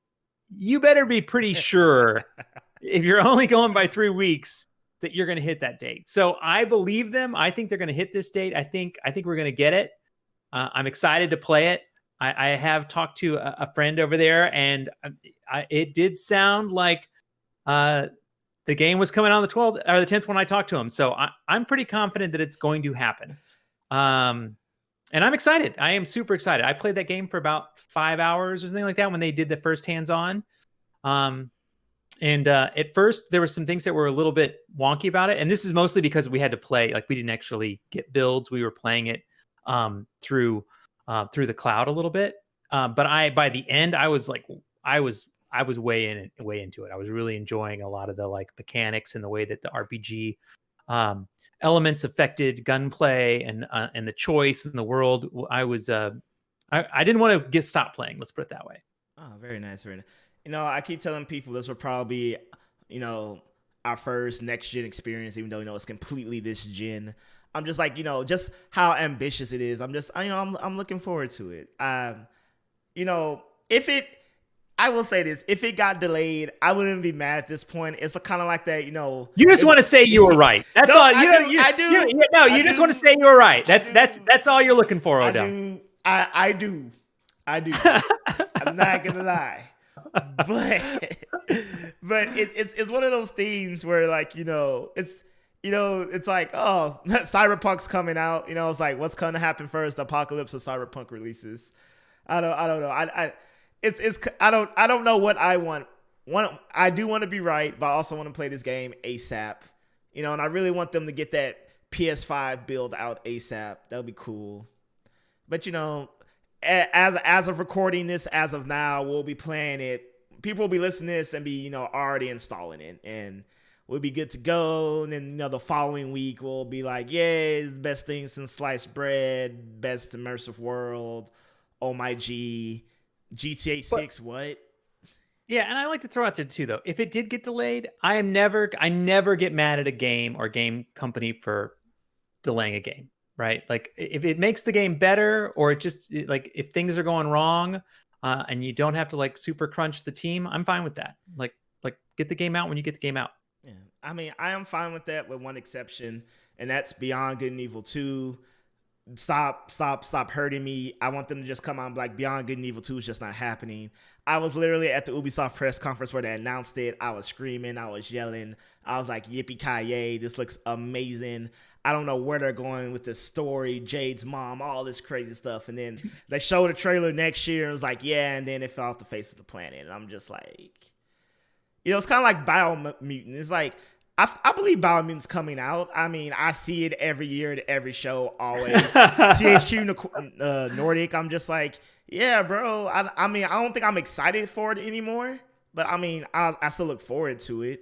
you better be pretty sure if you're only going by 3 weeks that you're going to hit that date. So I believe them. I think they're going to hit this date. I think we're going to get it. I'm excited to play it. I have talked to a friend over there, and it did sound like the game was coming on the 12th or the 10th when I talked to him. So I'm pretty confident that it's going to happen. And I'm excited. I am super excited. I played that game for about 5 hours or something like that when they did the first hands-on. And at first, there were some things that were a little bit wonky about it. And this is mostly because we had to play, like we didn't actually get builds. We were playing it through the cloud a little bit. But by the end, I was way into it. I was really enjoying a lot of the like mechanics and the way that the RPG elements affected gunplay and the choice in the world. I didn't want to stop playing. Let's put it that way. Oh, very nice, very nice. I keep telling people this will probably be, you know, our first next gen experience, even though it's completely this gen. I'm just like, just how ambitious it is. I'm just, I'm looking forward to it. You know, if it, I will say this: if it got delayed, I wouldn't be mad at this point. It's kind of like that, You just want to say you were right. That's no, all. I do. You just want to say you were right. That's all you're looking for, I Odell. do. I do. I'm not gonna lie, but it's one of those things where it's like, oh, Cyberpunk's coming out. It's like, what's gonna happen first? The apocalypse of Cyberpunk releases. I don't know. I don't know what I want. I do want to be right, but I also want to play this game ASAP. And I really want them to get that PS5 build out ASAP. That would be cool. But as of recording this, as of now, we'll be playing it. People will be listening to this and be already installing it, and we'll be good to go. And then the following week we'll be like, yeah, it's the best thing since sliced bread, best immersive world. Oh my G. GTA 6, what? Yeah, and I like to throw out there too, though. If it did get delayed, I never get mad at a game or game company for delaying a game, right? Like if it makes the game better, or it just like if things are going wrong, and you don't have to like super crunch the team, I'm fine with that. Like get the game out when you get the game out. Yeah, I mean, I am fine with that, with one exception, and that's Beyond Good and Evil 2. Stop hurting me. I want them to just come out and be like, Beyond Good and Evil 2 is just not happening. I was literally at the Ubisoft press conference where they announced it. I was screaming, I was yelling. I was like, yippee-ki-yay, this looks amazing. I don't know where they're going with this story, Jade's mom, all this crazy stuff. And then they showed a trailer next year and it was like, yeah, and then it fell off the face of the planet. And I'm just like, it's kind of like Biomutant. It's like, I believe Biomutant's coming out. I mean, I see it every year at every show, always. THQ Nordic, I'm just like, yeah, bro. I mean, I don't think I'm excited for it anymore, but I mean, I still look forward to it.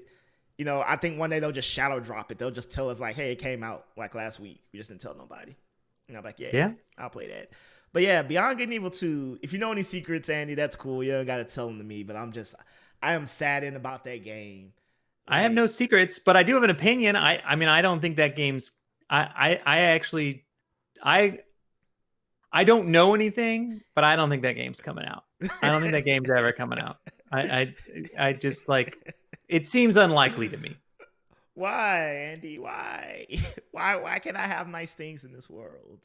I think one day they'll just shadow drop it. They'll just tell us like, hey, it came out like last week. We just didn't tell nobody. And I'm like, yeah, I'll play that. But yeah, Beyond Good and Evil 2, if you know any secrets, Andy, that's cool. You don't got to tell them to me, but I am saddened about that game. I have no secrets, but I do have an opinion. I mean, I don't think that game's. I don't know anything, but I don't think that game's coming out. I don't think that game's ever coming out. I just like. It seems unlikely to me. Why, Andy? Why? Why can't I have nice things in this world?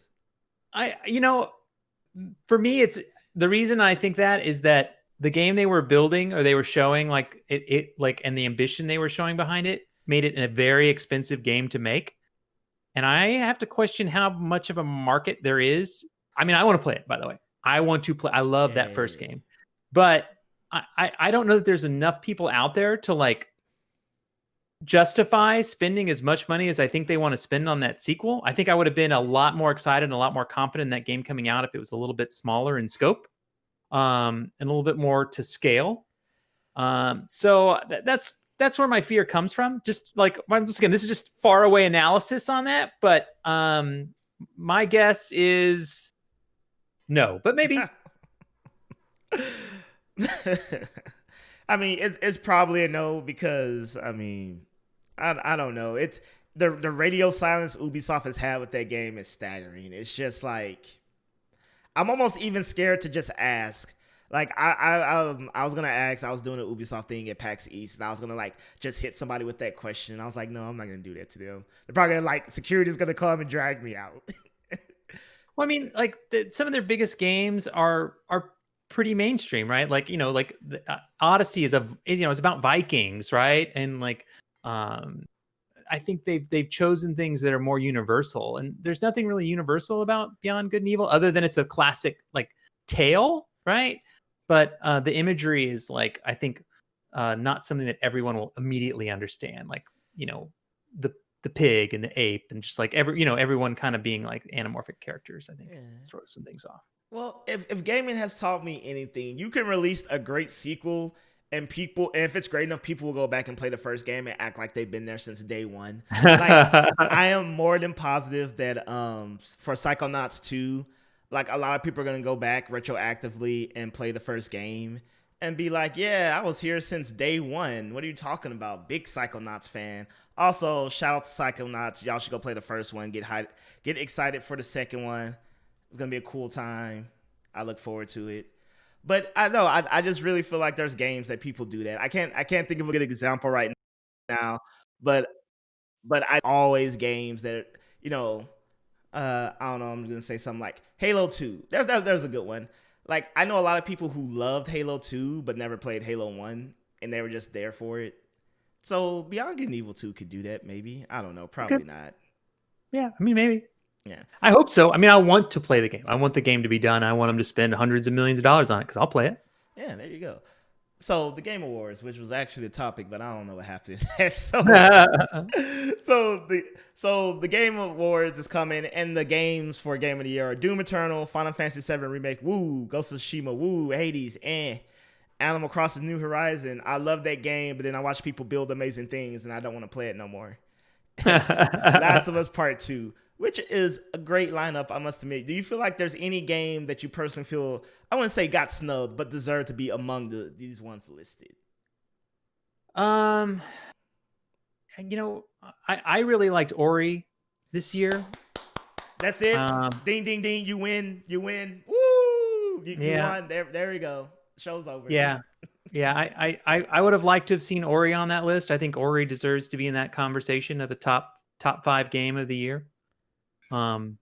For me, it's the reason I think that is that the game they were building or they were showing, like it and the ambition they were showing behind it made it a very expensive game to make. And I have to question how much of a market there is. I mean, I want to play it, by the way. I want to play. I love that first game, but I don't know that there's enough people out there to like justify spending as much money as I think they want to spend on that sequel. I think I would have been a lot more excited and a lot more confident in that game coming out if it was a little bit smaller in scope. And a little bit more to scale. So that's where my fear comes from. Just like, again, this is just far away analysis on that. But my guess is no, but maybe. I mean, it's probably a no because I mean, I don't know. It's the radio silence Ubisoft has had with that game is staggering. It's just like, I'm almost even scared to just ask. Like I was gonna ask. I was doing an Ubisoft thing at PAX East, and I was gonna like just hit somebody with that question. And I was like, no, I'm not gonna do that to them. They're probably gonna like security's gonna come and drag me out. Well, I mean, like some of their biggest games are pretty mainstream, right? Like like the, Odyssey is about Vikings, right? And like I think they've chosen things that are more universal, and there's nothing really universal about Beyond Good and Evil other than it's a classic like tale, right? But the imagery is like, I think not something that everyone will immediately understand. Like the pig and the ape and just like everyone kind of being like anamorphic characters. I think throws some things off. Well, if gaming has taught me anything, you can release a great sequel. And if it's great enough, people will go back and play the first game and act like they've been there since day one. Like, I am more than positive that for Psychonauts 2, like a lot of people are going to go back retroactively and play the first game. and be like, yeah, I was here since day one. What are you talking about? Big Psychonauts fan. Also, shout out to Psychonauts. Y'all should go play the first one. Get excited for the second one. It's gonna be a cool time. I look forward to it. But I know I just really feel like there's games that people do that. I can't think of a good example right now, but I always games that I don't know. I'm gonna say something like Halo 2. There's a good one. Like I know a lot of people who loved Halo 2 but never played Halo 1, and they were just there for it. So Beyond Good and Evil 2 could do that, maybe. I don't know. Probably not. Yeah, I mean maybe. Yeah. I hope so. I mean, I want to play the game. I want the game to be done. I want them to spend hundreds of millions of dollars on it because I'll play it. Yeah, there you go. So the Game Awards, which was actually the topic, but I don't know what happened. so, the Game Awards is coming, and the games for Game of the Year are Doom Eternal, Final Fantasy VII Remake, woo, Ghost of Tsushima, woo, Hades, Animal Crossing New Horizon. I love that game, but then I watch people build amazing things, and I don't want to play it no more. Last of Us Part 2, which is a great lineup, I must admit. Do you feel like there's any game that you personally feel, I wouldn't say got snubbed, but deserve to be among these ones listed? I really liked Ori this year. That's it. Ding, ding, ding. You win. Woo! You won. There we go. Show's over. Yeah. Yeah. I would have liked to have seen Ori on that list. I think Ori deserves to be in that conversation of a top 5 game of the year. But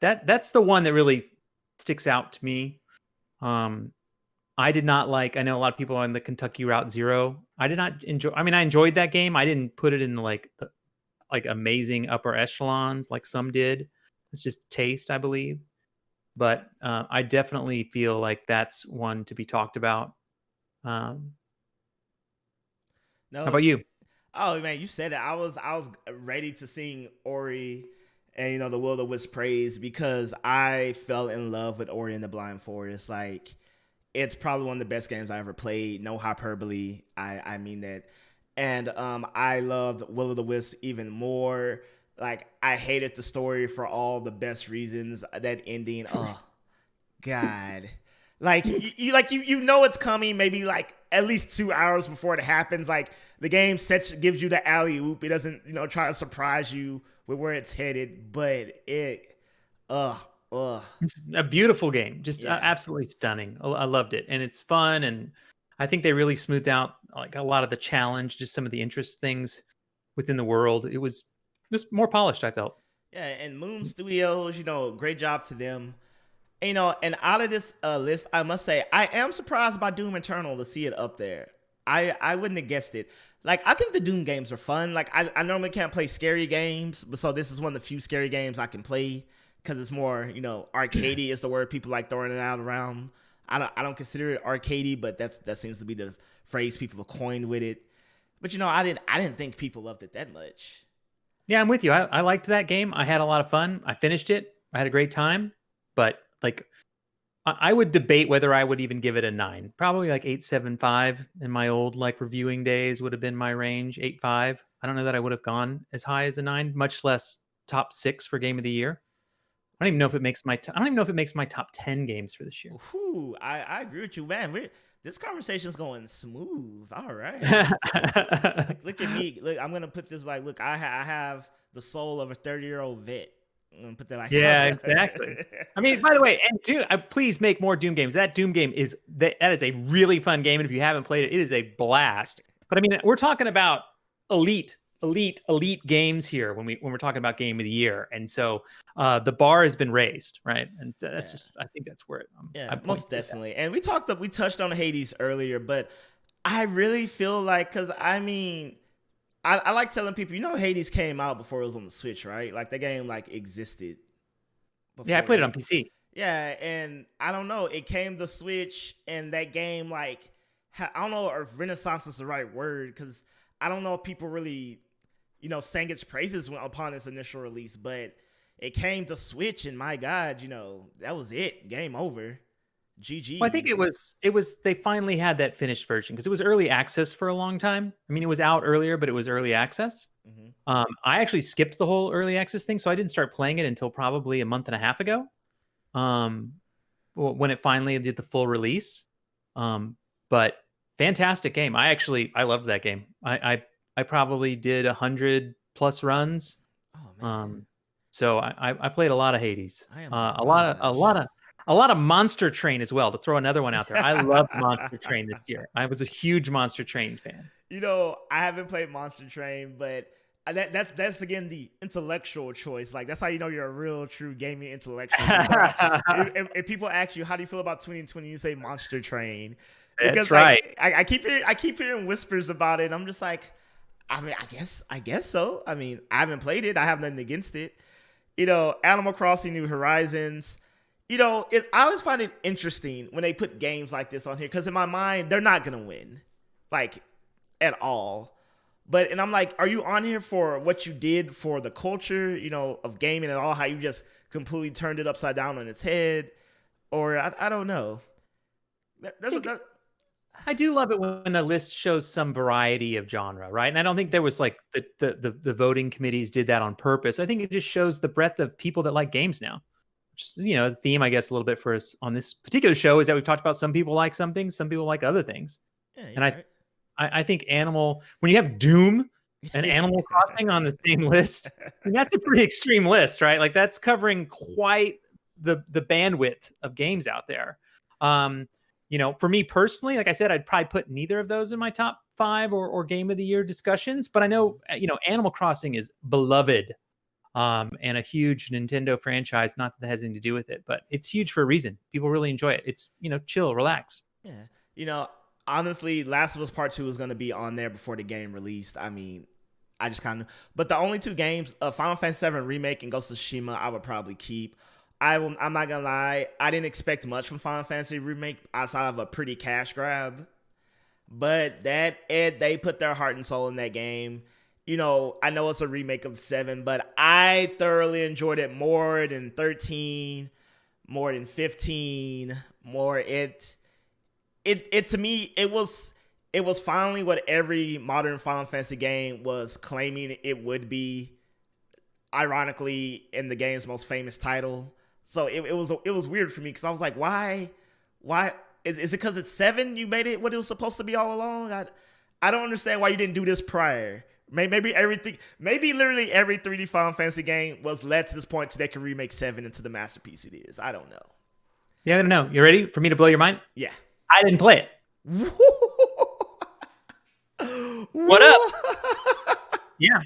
that's the one that really sticks out to me. I did not like, I know a lot of people on the Kentucky Route Zero. I did not enjoy, I mean, I enjoyed that game. I didn't put it in the amazing upper echelons like some did. It's just taste, I believe. But I definitely feel like that's one to be talked about. No, how about you? Oh man, you said it. I was ready to sing Ori and the Will of the Wisp praise because I fell in love with Ori and the Blind Forest. Like it's probably one of the best games I ever played. No hyperbole. I mean that. And I loved Will of the Wisp even more. Like I hated the story for all the best reasons. That ending, oh God. Like you know it's coming maybe like at least 2 hours before it happens. Like the game gives you the alley oop. It doesn't try to surprise you with where it's headed, but it it's a beautiful game, just absolutely stunning. I loved it, and it's fun, and I think they really smoothed out like a lot of the challenge, just some of the interest things within the world. It was just more polished, I felt. Yeah, and Moon Studios, great job to them. And out of this list, I must say, I am surprised by Doom Eternal to see it up there. I wouldn't have guessed it. Like, I think the Doom games are fun. Like, I normally can't play scary games, but so this is one of the few scary games I can play because it's more, arcadey is the word people like throwing it out around. I don't consider it arcadey, but that seems to be the phrase people have coined with it. But I didn't think people loved it that much. Yeah, I'm with you. I liked that game. I had a lot of fun. I finished it. I had a great time. But like, I would debate whether I would even give it a 9. Probably like 8.75 in my old reviewing days would have been my range. 8.5. I don't know that I would have gone as high as a 9, much less top 6 for game of the year. I don't even know if it makes my top 10 games for this year. Ooh, I agree with you, man. This conversation is going smooth. All right. look at me. Look, I'm gonna put this look. I have the soul of a 30-year-old vet. I'm gonna put that yeah, exactly. I mean, by the way, and Doom, please make more Doom games. That Doom game is that is a really fun game, and if you haven't played it, it is a blast. But I mean, we're talking about elite games here when we're talking about game of the year, and so the bar has been raised, right? And that's just, I think that's where most definitely. And we touched on Hades earlier, but I really feel like, because I mean, I like telling people, Hades came out before it was on the Switch, right? Like the game existed Yeah, I played it on PC. Yeah, and I don't know, it came to Switch, and that game I don't know if renaissance is the right word, because I don't know if people really sang its praises upon its initial release, but it came to Switch, and my God, that was it. Game over. GG. Well, I think it was they finally had that finished version because it was early access for a long time. I mean, it was out earlier, but it was early access. Mm-hmm. I actually skipped the whole early access thing, so I didn't start playing it until probably a month and a half ago. When it finally did the full release. But fantastic game. I loved that game. I probably did 100+ runs. Oh man, So I played a lot of Hades. I am A garage. lot of Monster Train as well. To throw another one out there, I loved Monster Train this year. I was a huge Monster Train fan. I haven't played Monster Train, but that's again the intellectual choice. Like that's how you know you're a real, true gaming intellectual. If people ask you how do you feel about 2020, you say Monster Train, That's because right. like I keep hearing whispers about it. And I'm just like, I mean, I guess so. I mean, I haven't played it. I have nothing against it. Animal Crossing New Horizons. I always find it interesting when they put games like this on here because in my mind they're not gonna win, like at all. And I'm like, are you on here for what you did for the culture, of gaming and all? How you just completely turned it upside down on its head, or I don't know. I do love it when the list shows some variety of genre, right? And I don't think there was like the voting committees did that on purpose. I think it just shows the breadth of people that like games now. Which is, the theme, I guess, a little bit for us on this particular show is that we've talked about some people like some things, some people like other things. Yeah, And you're right. I think when you have Doom and Animal Crossing on the same list, I mean, that's a pretty extreme list, right? Like that's covering quite the bandwidth of games out there. For me personally, like I said, I'd probably put neither of those in my top 5 or game of the year discussions. But I know, Animal Crossing is beloved and a huge Nintendo franchise. Not that that has anything to do with it, but it's huge for a reason. People really enjoy it. It's, chill, relax. Yeah. Honestly, Last of Us Part 2 is going to be on there before the game released. I mean, I just kind of, but the only 2 games, Final Fantasy VII Remake and Ghost of Tsushima, I would probably keep. I'm not gonna lie, I didn't expect much from Final Fantasy Remake outside of a pretty cash grab. But they put their heart and soul in that game. I know it's a remake of 7, but I thoroughly enjoyed it more than 13, more than 15, more it to me it was finally what every modern Final Fantasy game was claiming it would be, ironically in the game's most famous title. So it was weird for me because I was like, why is it because it's 7 you made it what it was supposed to be all along? I don't understand why you didn't do this prior. Maybe literally every 3D Final Fantasy game was led to this point so they could remake 7 into the masterpiece it is. I don't know. Yeah, I don't know. You ready for me to blow your mind? Yeah. I didn't play it. What up? Yeah.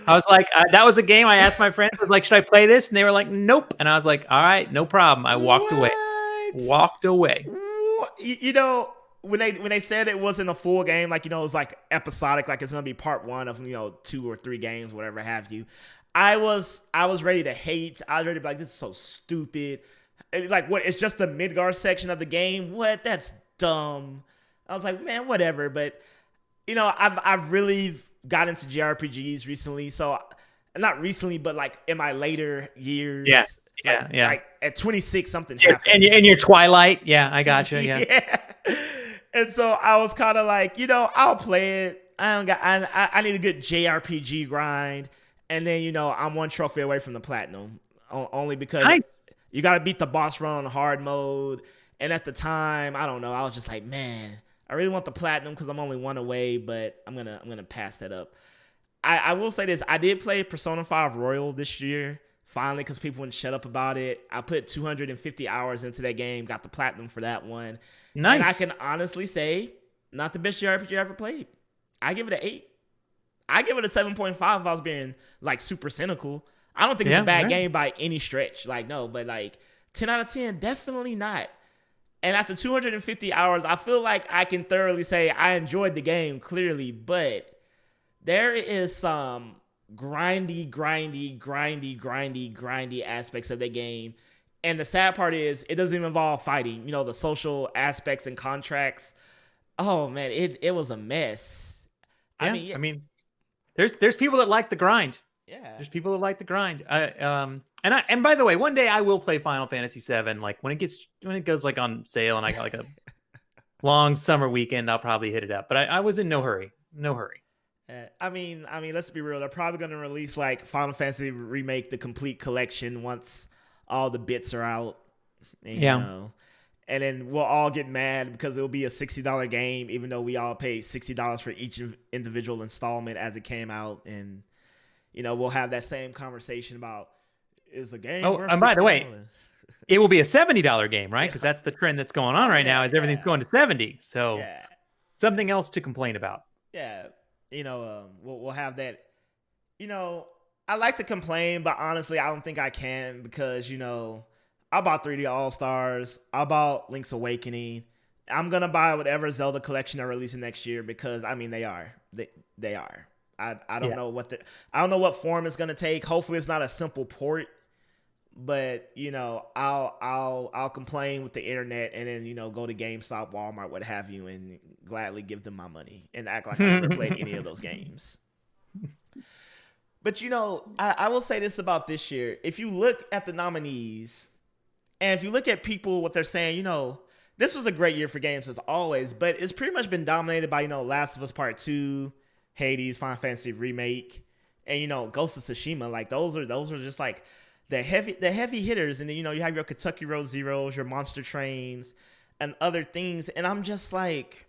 I was like, that was a game I asked my friends, I was like, should I play this? And they were like, nope. And I was like, all right, no problem. I walked away. When they said it wasn't a full game, like, it was like episodic, like it's going to be part 1 of, 2 or 3 games, whatever have you. I was ready to hate. I was ready to be like, this is so stupid. Like, what? It's just the Midgar section of the game. What? That's dumb. I was like, man, whatever. But I've really got into JRPGs recently. So not recently, but like in my later years. Yeah. Like at 26, something happened. And your Twilight. Yeah, I gotcha. Yeah. Yeah. And so I was kind of like, I'll play it. I need a good JRPG grind. And then, I'm 1 trophy away from the platinum. Only because you got to beat the boss run on hard mode. And at the time, I don't know. I was just like, man, I really want the platinum because I'm only 1 away, but I'm gonna pass that up. I will say this: I did play Persona 5 Royal this year, finally, because people wouldn't shut up about it. I put 250 hours into that game, got the platinum for that one. Nice. And I can honestly say, not the best JRPG I ever played. I give it an 8. I give it a 7.5 if I was being like super cynical. I don't think it's a bad game by any stretch. Like, no, but like 10 out of 10, definitely not. And after 250 hours, I feel like I can thoroughly say I enjoyed the game, clearly, but there is some grindy aspects of the game. And the sad part is it doesn't even involve fighting. The social aspects and contracts. Oh, man, it was a mess. Yeah, I mean, there's people that like the grind. Yeah. There's people that like the grind. And by the way, one day I will play Final Fantasy VII. Like when it goes like on sale and I got like a long summer weekend, I'll probably hit it up. But I was in no hurry. I mean, let's be real. They're probably going to release like Final Fantasy Remake, the complete collection, once all the bits are out. And, and then we'll all get mad because it'll be a $60 game, even though we all paid $60 for each individual installment as it came out. And we'll have that same conversation about, is a game Oh, worth and by the way, $60? it will be a $70 game, right? Because that's the trend that's going on right now. Is everything's going to 70? So Yeah, something else to complain about. yeah. We'll have that. I like to complain, but honestly, I don't think I can because I bought 3D All Stars. I bought Link's Awakening. I'm gonna buy whatever Zelda collection they're releasing next year because they are. They are. I don't know I don't know what form it's gonna take. Hopefully, it's not a simple port. But I'll complain with the internet and then go to GameStop, Walmart, what have you, and gladly give them my money and act like I never played any of those games. But I will say this about this year: if you look at the nominees, and if you look at people what they're saying, this was a great year for games as always, but it's pretty much been dominated by Last of Us Part 2, Hades, Final Fantasy Remake, and Ghost of Tsushima. Like those are just like the heavy hitters, and then you have your Kentucky Road Zeros, your Monster Trains, and other things. And I'm just like,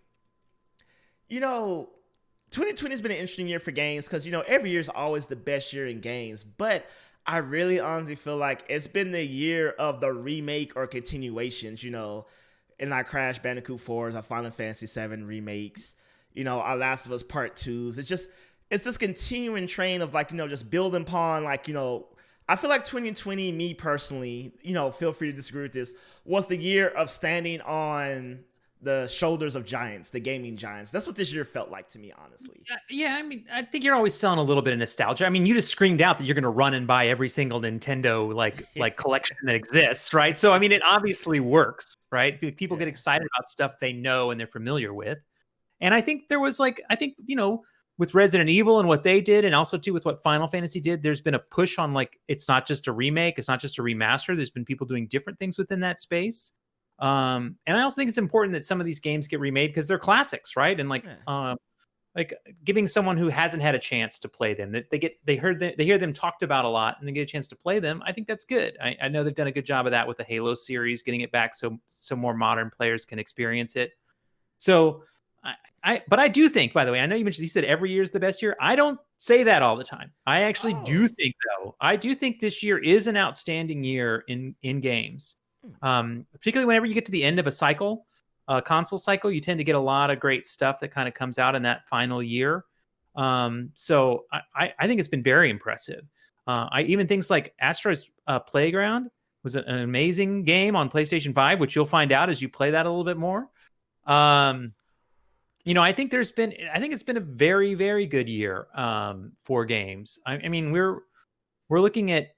2020 has been an interesting year for games because every year is always the best year in games, but I really honestly feel like it's been the year of the remake or continuations. In our Crash Bandicoot 4s, our Final Fantasy 7 remakes, our Last of Us Part 2s. It's this continuing train of just building upon I feel like 2020, me personally, feel free to disagree with this, was the year of standing on the shoulders of giants, the gaming giants. That's what this year felt like to me, honestly. Yeah, I mean, I think you're always selling a little bit of nostalgia. I mean, you just screamed out that you're going to run and buy every single Nintendo like collection that exists, right? So, I mean, it obviously works, right? People get excited about stuff they know and they're familiar with. And I think there was with Resident Evil and what they did, and also too with what Final Fantasy did, there's been a push on it's not just a remake, it's not just a remaster. There's been people doing different things within that space. And I also think it's important that some of these games get remade because they're classics, right? And giving someone who hasn't had a chance to play them, that they hear them talked about a lot, and they get a chance to play them. I think that's good. I know they've done a good job of that with the Halo series, getting it back so more modern players can experience it. So. But I do think, by the way, I know you said every year is the best year. I don't say that all the time. I actually do think, though, I do think this year is an outstanding year in games. Particularly whenever you get to the end of a cycle, console cycle, you tend to get a lot of great stuff that kind of comes out in that final year. So I think it's been very impressive. Even things like Astro's Playground was an amazing game on PlayStation 5, which you'll find out as you play that a little bit more. I think it's been a very, very good year for games. I mean, we're looking at,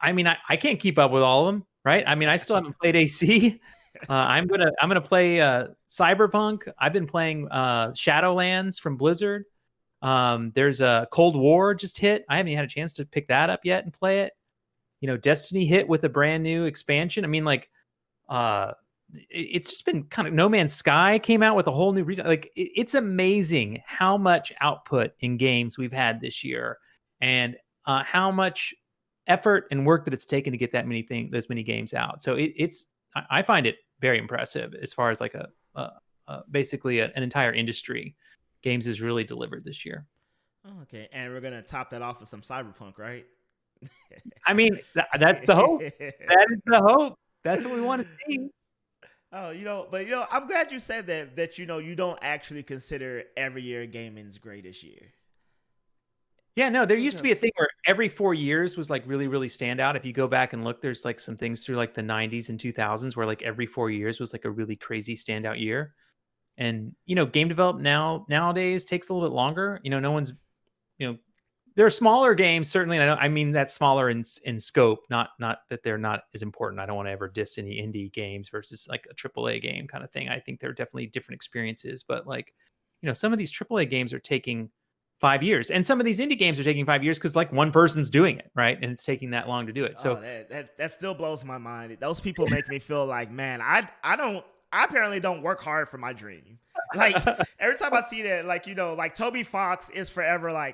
I can't keep up with all of them, right? I mean, I still haven't played AC. I'm gonna play Cyberpunk. I've been playing Shadowlands from Blizzard. There's a Cold War just hit. I haven't had a chance to pick that up yet and play it. Destiny hit with a brand new expansion. I mean, it's just been kind of No Man's Sky came out with a whole new region. It's amazing how much output in games we've had this year, and how much effort and work that it's taken to get those many games out. So I find it very impressive as far as basically an entire industry. Games has really delivered this year. Okay, and we're gonna top that off with some Cyberpunk, right? I mean, that's the hope. That is the hope. That's what we want to see. Oh, I'm glad you said that you don't actually consider every year gaming's greatest year. Yeah, no, there used to be a thing where every 4 years was really, really stand out. If you go back and look, there's some things through the 90s and 2000s where every 4 years was a really crazy standout year. And, game development nowadays takes a little bit longer. No one's, there are smaller games, certainly. And I mean that's smaller in scope, not that they're not as important. I don't want to ever diss any indie games versus a AAA game kind of thing. I think they're definitely different experiences. But some of these AAA games are taking 5 years, and some of these indie games are taking 5 years because one person's doing it, right? And it's taking that long to do it. So that still blows my mind. Those people make me feel like, man, I apparently don't work hard for my dream. Every time I see that, Toby Fox is forever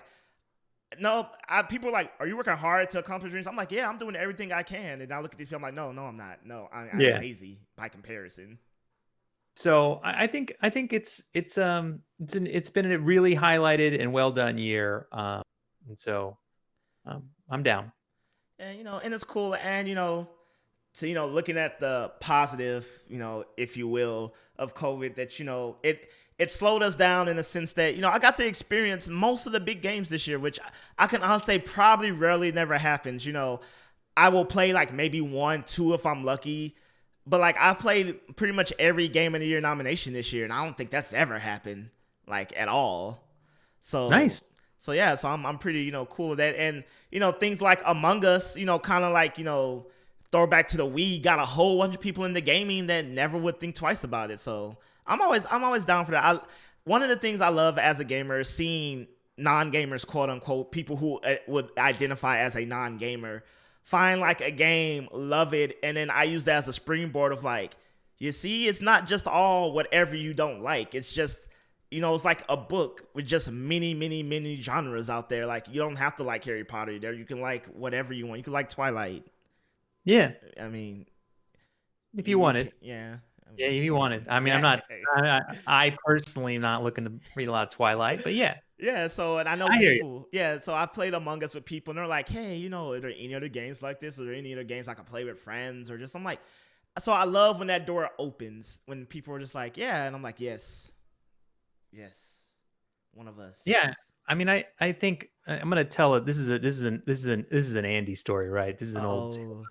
No, people are like, "Are you working hard to accomplish dreams?" I'm like, "Yeah, I'm doing everything I can." And I look at these people, I'm like, "No, no, I'm not. No, I'm Yeah. lazy by comparison." So I think it's been a really highlighted and well done year. And so I'm down. And and it's cool. And to looking at the positive, if you will, of COVID, that it slowed us down in the sense that I got to experience most of the big games this year, which I can honestly say probably rarely never happens. I will play like maybe one, two if I'm lucky. But like I've played pretty much every game of the year nomination this year, and I don't think that's ever happened like at all. So Nice. so yeah, so I'm pretty cool with that, and things like Among Us, kind of like throwback to the Wii, got a whole bunch of people into gaming that never would think twice about it. So I'm always down for that. One of the things I love as a gamer is seeing non-gamers, quote unquote, people who would identify as a non-gamer, find like a game, love it, and then I use that as a springboard of like, you see, it's not just all whatever you don't like. It's just it's like a book with just many, many, many genres out there. Like you don't have to like Harry Potter. There, you can like whatever you want. You can like Twilight. Yeah. I mean, If you wanted. yeah. I Yeah, mean, if you wanted. I mean, I'm yeah. not. I personally am not looking to read a lot of Twilight, but yeah, Yeah, so and I know I hear you. people. Yeah, so I've played Among Us with people, and they're like, "Hey, are there any other games like this? Are there any other games I can play with friends or just?" I'm like, so I love when that door opens when people are just like, "Yeah," and I'm like, "Yes, yes, one of us." Yeah. I mean, I think I'm gonna tell it. This is an Andy story, right? This is an old. Oh,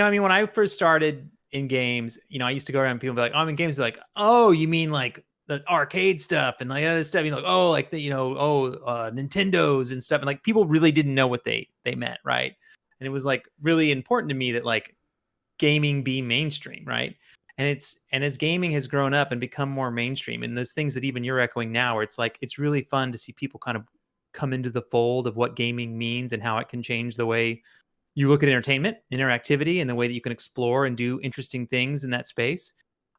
I mean, when I first started in games, I used to go around and people be like, "Oh, I'm in games." They're like, "Oh, you mean like the arcade stuff and like other stuff?" Like, "Oh, like the Nintendos and stuff." And like people really didn't know what they meant, right? And it was like really important to me that like gaming be mainstream, right? And as gaming has grown up and become more mainstream, and those things that even you're echoing now, where it's like it's really fun to see people kind of come into the fold of what gaming means and how it can change the way you look at entertainment, interactivity, and the way that you can explore and do interesting things in that space.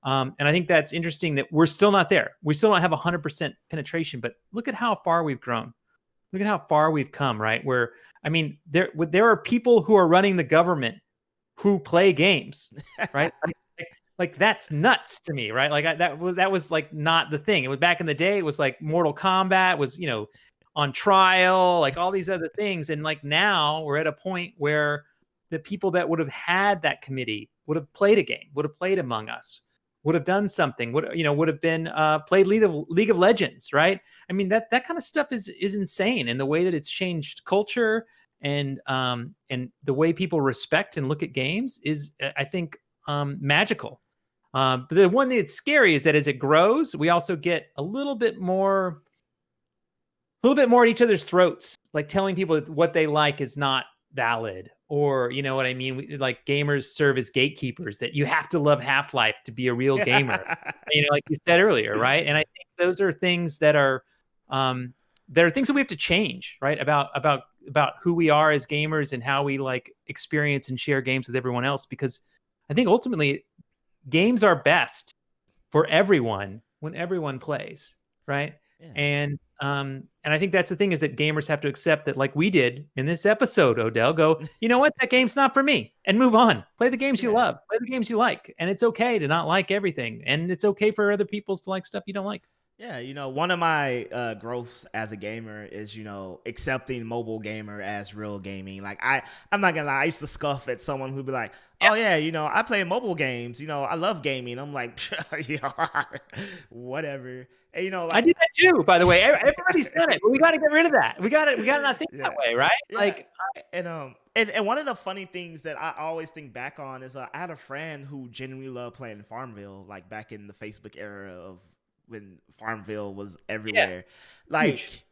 And I think that's interesting that we're still not there. We still don't have 100% penetration, but look at how far we've grown. Look at how far we've come, right? Where, I mean, there are people who are running the government who play games, right? Like that's nuts to me, right? Like that was like not the thing. It was back in the day. It was like Mortal Kombat was on trial, like all these other things, and like now we're at a point where the people that would have had that committee would have played a game, would have played Among Us, would have done something, would have been played League of Legends, right? I mean that kind of stuff is insane, and the way that it's changed culture and the way people respect and look at games is, I think, magical. But the one thing that's scary is that as it grows, we also get a little bit more at each other's throats, like telling people that what they like is not valid, or you know what I mean. Like gamers serve as gatekeepers, that you have to love Half-Life to be a real gamer. Like you said earlier, right? And I think those are things that are things that we have to change, right? About who we are as gamers and how we like experience and share games with everyone else, because I think ultimately games are best for everyone when everyone plays, right? yeah, And I think that's the thing, is that gamers have to accept that, like we did in this episode, Odell, go, you know what, that game's not for me, and move on. Play the games you yeah. love, play the games you like, and it's okay to not like everything, and it's okay for other people's to like stuff you don't like. Yeah, one of my growths as a gamer is, accepting mobile gamer as real gaming. Like I'm not gonna lie, I used to scoff at someone who'd be like, "Oh yeah, I play mobile games. I love gaming." I'm like, yeah, whatever. And I like, did that too, by the way. Everybody's done it, but we got to get rid of that. We got to not think yeah, that way, right? yeah. Like, And one of the funny things that I always think back on is I had a friend who genuinely loved playing Farmville, like back in the Facebook era of when Farmville was everywhere. Like huge.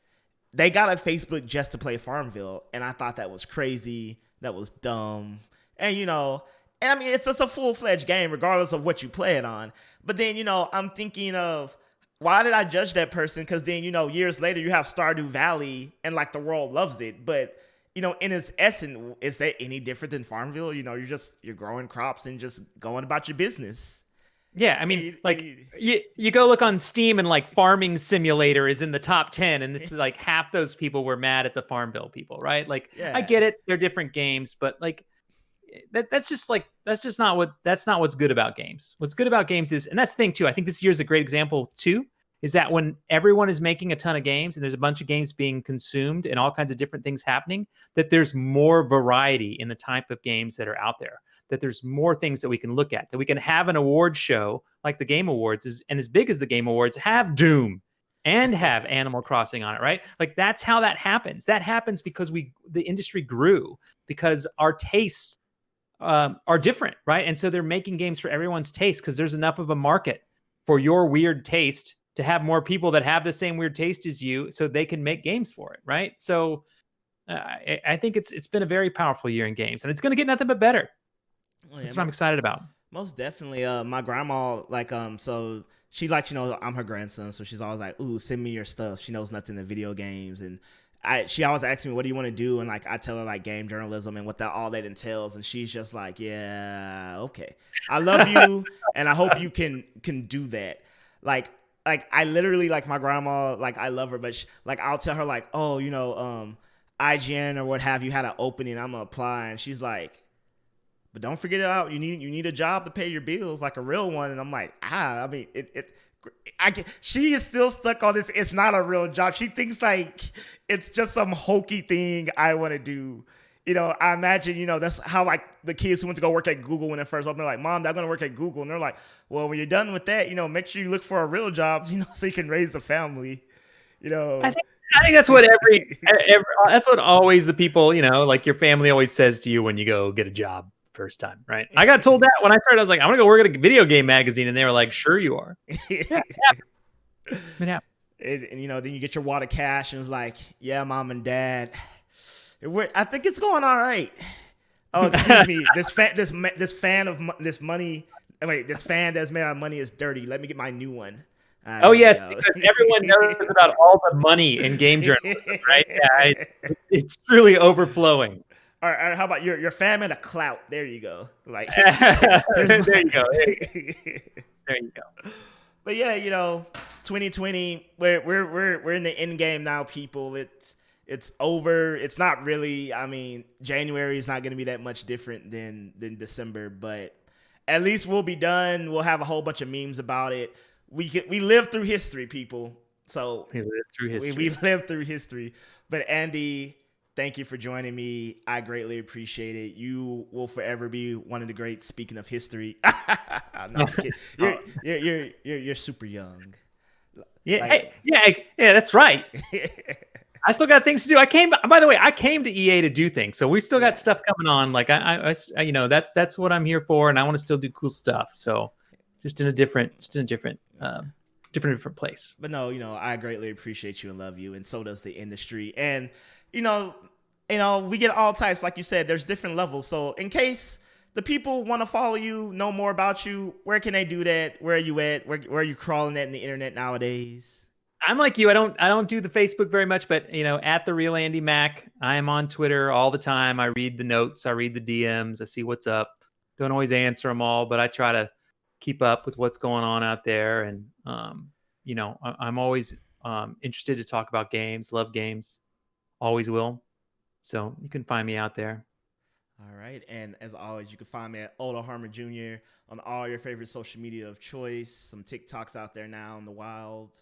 they got a Facebook just to play Farmville, and I thought that was crazy. That was dumb. And and I mean it's a full-fledged game regardless of what you play it on. But then I'm thinking of, why did I judge that person? Because then years later you have Stardew Valley and like the world loves it, but in its essence, is that any different than Farmville? You're growing crops and just going about your business. Yeah, I mean, like you go look on Steam and like Farming Simulator is in the top 10, and it's like half those people were mad at the Farm Bill people, right? Like, I get it, they're different games, but like that's not what's good about games. What's good about games is, and that's the thing too. I think this year's a great example too, is that when everyone is making a ton of games and there's a bunch of games being consumed and all kinds of different things happening, that there's more variety in the type of games that are out there. That there's more things that we can look at, that we can have an award show like the Game Awards and as big as the Game Awards, have Doom and have Animal Crossing on it, right? Like that's how that happens. That happens because the industry grew, because our tastes are different, right? And so they're making games for everyone's taste because there's enough of a market for your weird taste to have more people that have the same weird taste as you, so they can make games for it, right? So I think it's been a very powerful year in games, and it's going to get nothing but better. That's what I'm excited about. Most definitely. My grandma, like, so she like, I'm her grandson, so she's always like, "Ooh, send me your stuff." She knows nothing in video games, and she always asks me, "What do you want to do?" And like, I tell her like game journalism and what all that entails, and she's just like, "Yeah, okay. I love you, and I hope you can do that." Like I literally, like, my grandma, like, I love her, but like I'll tell her like, "Oh, IGN or what have you had an opening, I'm gonna apply," and she's like, "But don't forget out. You need a job to pay your bills, like a real one." And I'm like, I mean, she is still stuck on this. It's not a real job. She thinks like it's just some hokey thing I want to do. I imagine, that's how like the kids who went to go work at Google when it first opened, they're like, "Mom, they're going to work at Google." And they're like, "Well, when you're done with that, make sure you look for a real job, so you can raise a family." I think that's what that's what always the people, like your family always says to you when you go get a job first time, right? I got told that when I started. I was like, "I'm gonna go work at a video game magazine," and they were like, "Sure you are." Yeah, it happens. And then you get your wad of cash, and it's like, "Yeah, Mom and Dad, I think it's going all right." Oh, excuse me. This fan that's made out of money is dirty. Let me get my new one. Oh yes, because everyone knows about all the money in game journalism, right? Yeah, it's truly overflowing. All right, how about your fan made a clout? There you go. Like there you go. There you go. But yeah, 2020, we're in the end game now, people. It's over. It's not really. I mean, January is not going to be that much different than December, but at least we'll be done. We'll have a whole bunch of memes about it. We live through history, people. So we live through history. We live through history. But Andy, thank you for joining me. I greatly appreciate it. You will forever be one of the greats. Speaking of history, no, you're super young. Yeah, yeah, that's right. I still got things to do. By the way, I came to EA to do things, so we still got stuff coming on. Like I that's what I'm here for, and I want to still do cool stuff. So just in a different place. But no, I greatly appreciate you and love you, and so does the industry. And we get all types, like you said. There's different levels. So in case the people want to follow you, know more about you, where can they do that? Where are you at? Where are you crawling at in the internet nowadays? I'm like you. I don't do the Facebook very much, but at the real Andy Mac, I am on Twitter all the time. I read the notes, I read the DMs, I see what's up. Don't always answer them all, but I try to keep up with what's going on out there. And I'm always interested to talk about games. Love games, always will. So you can find me out there. All right, and as always, you can find me at Oda Harmer Jr. on all your favorite social media of choice. Some TikToks out there now in the wild.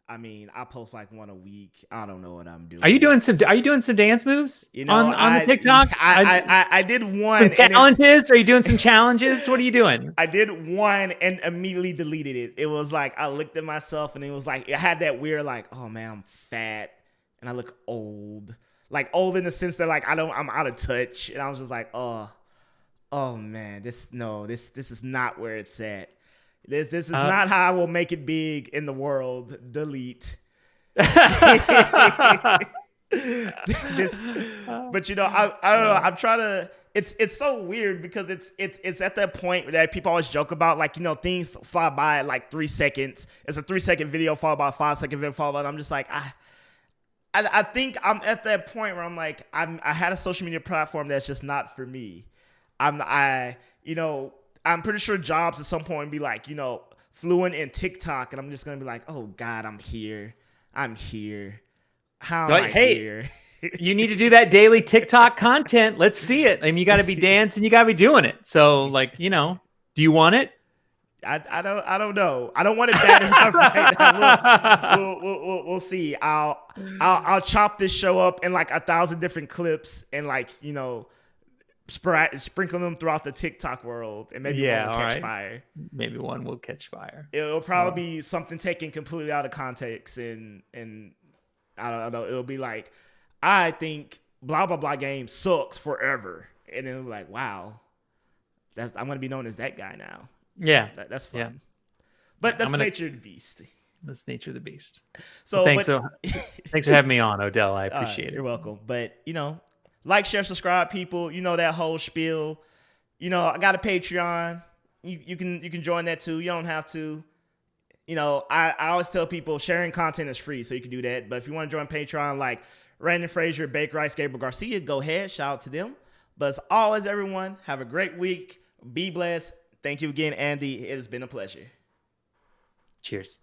I mean, I post like one a week. I don't know what I'm doing. Are you doing some dance moves on the TikTok? I did one. Challenges? Are you doing some challenges? What are you doing? I did one and immediately deleted it. It was like I looked at myself and it was like it had that weird like, oh man, I'm fat and I look old. Like old in the sense that like I'm out of touch. And I was just like, oh man, this is not where it's at. This is not how I will make it big in the world. Delete. But I don't know. I'm trying to. It's so weird because it's at that point that people always joke about, like, things fly by at like 3 seconds. It's a 3-second video followed by a 5-second video followed by. And I'm just like I think I'm at that point where I'm like I had a social media platform that's just not for me. I'm pretty sure Jobs at some point be like, fluent in TikTok, and I'm just gonna be like, oh God, I'm here. How am I here? You need to do that daily TikTok content. Let's see it. I mean, you got to be dancing. You got to be doing it. So, like, do you want it? I don't know. I don't want it bad enough right now. We'll see. I'll chop this show up in like 1,000 different clips and like sprinkle them throughout the TikTok world, and maybe one will catch fire. Maybe one will catch fire. It'll probably be something taken completely out of context, and I don't know. It'll be like, I think blah blah blah game sucks forever, and then it'll be like, wow, I'm gonna be known as that guy now. Yeah, that's fun. Yeah. But that's nature of the beast. That's nature of the beast. So thanks for having me on, Odell. I appreciate it. You're welcome. But like, share, subscribe, people. That whole spiel. I got a Patreon. You can join that too. You don't have to. I always tell people sharing content is free, so you can do that. But if you want to join Patreon, like Brandon Frazier, Baker Rice, Gabriel Garcia, go ahead. Shout out to them. But as always, everyone, have a great week. Be blessed. Thank you again, Andy. It has been a pleasure. Cheers.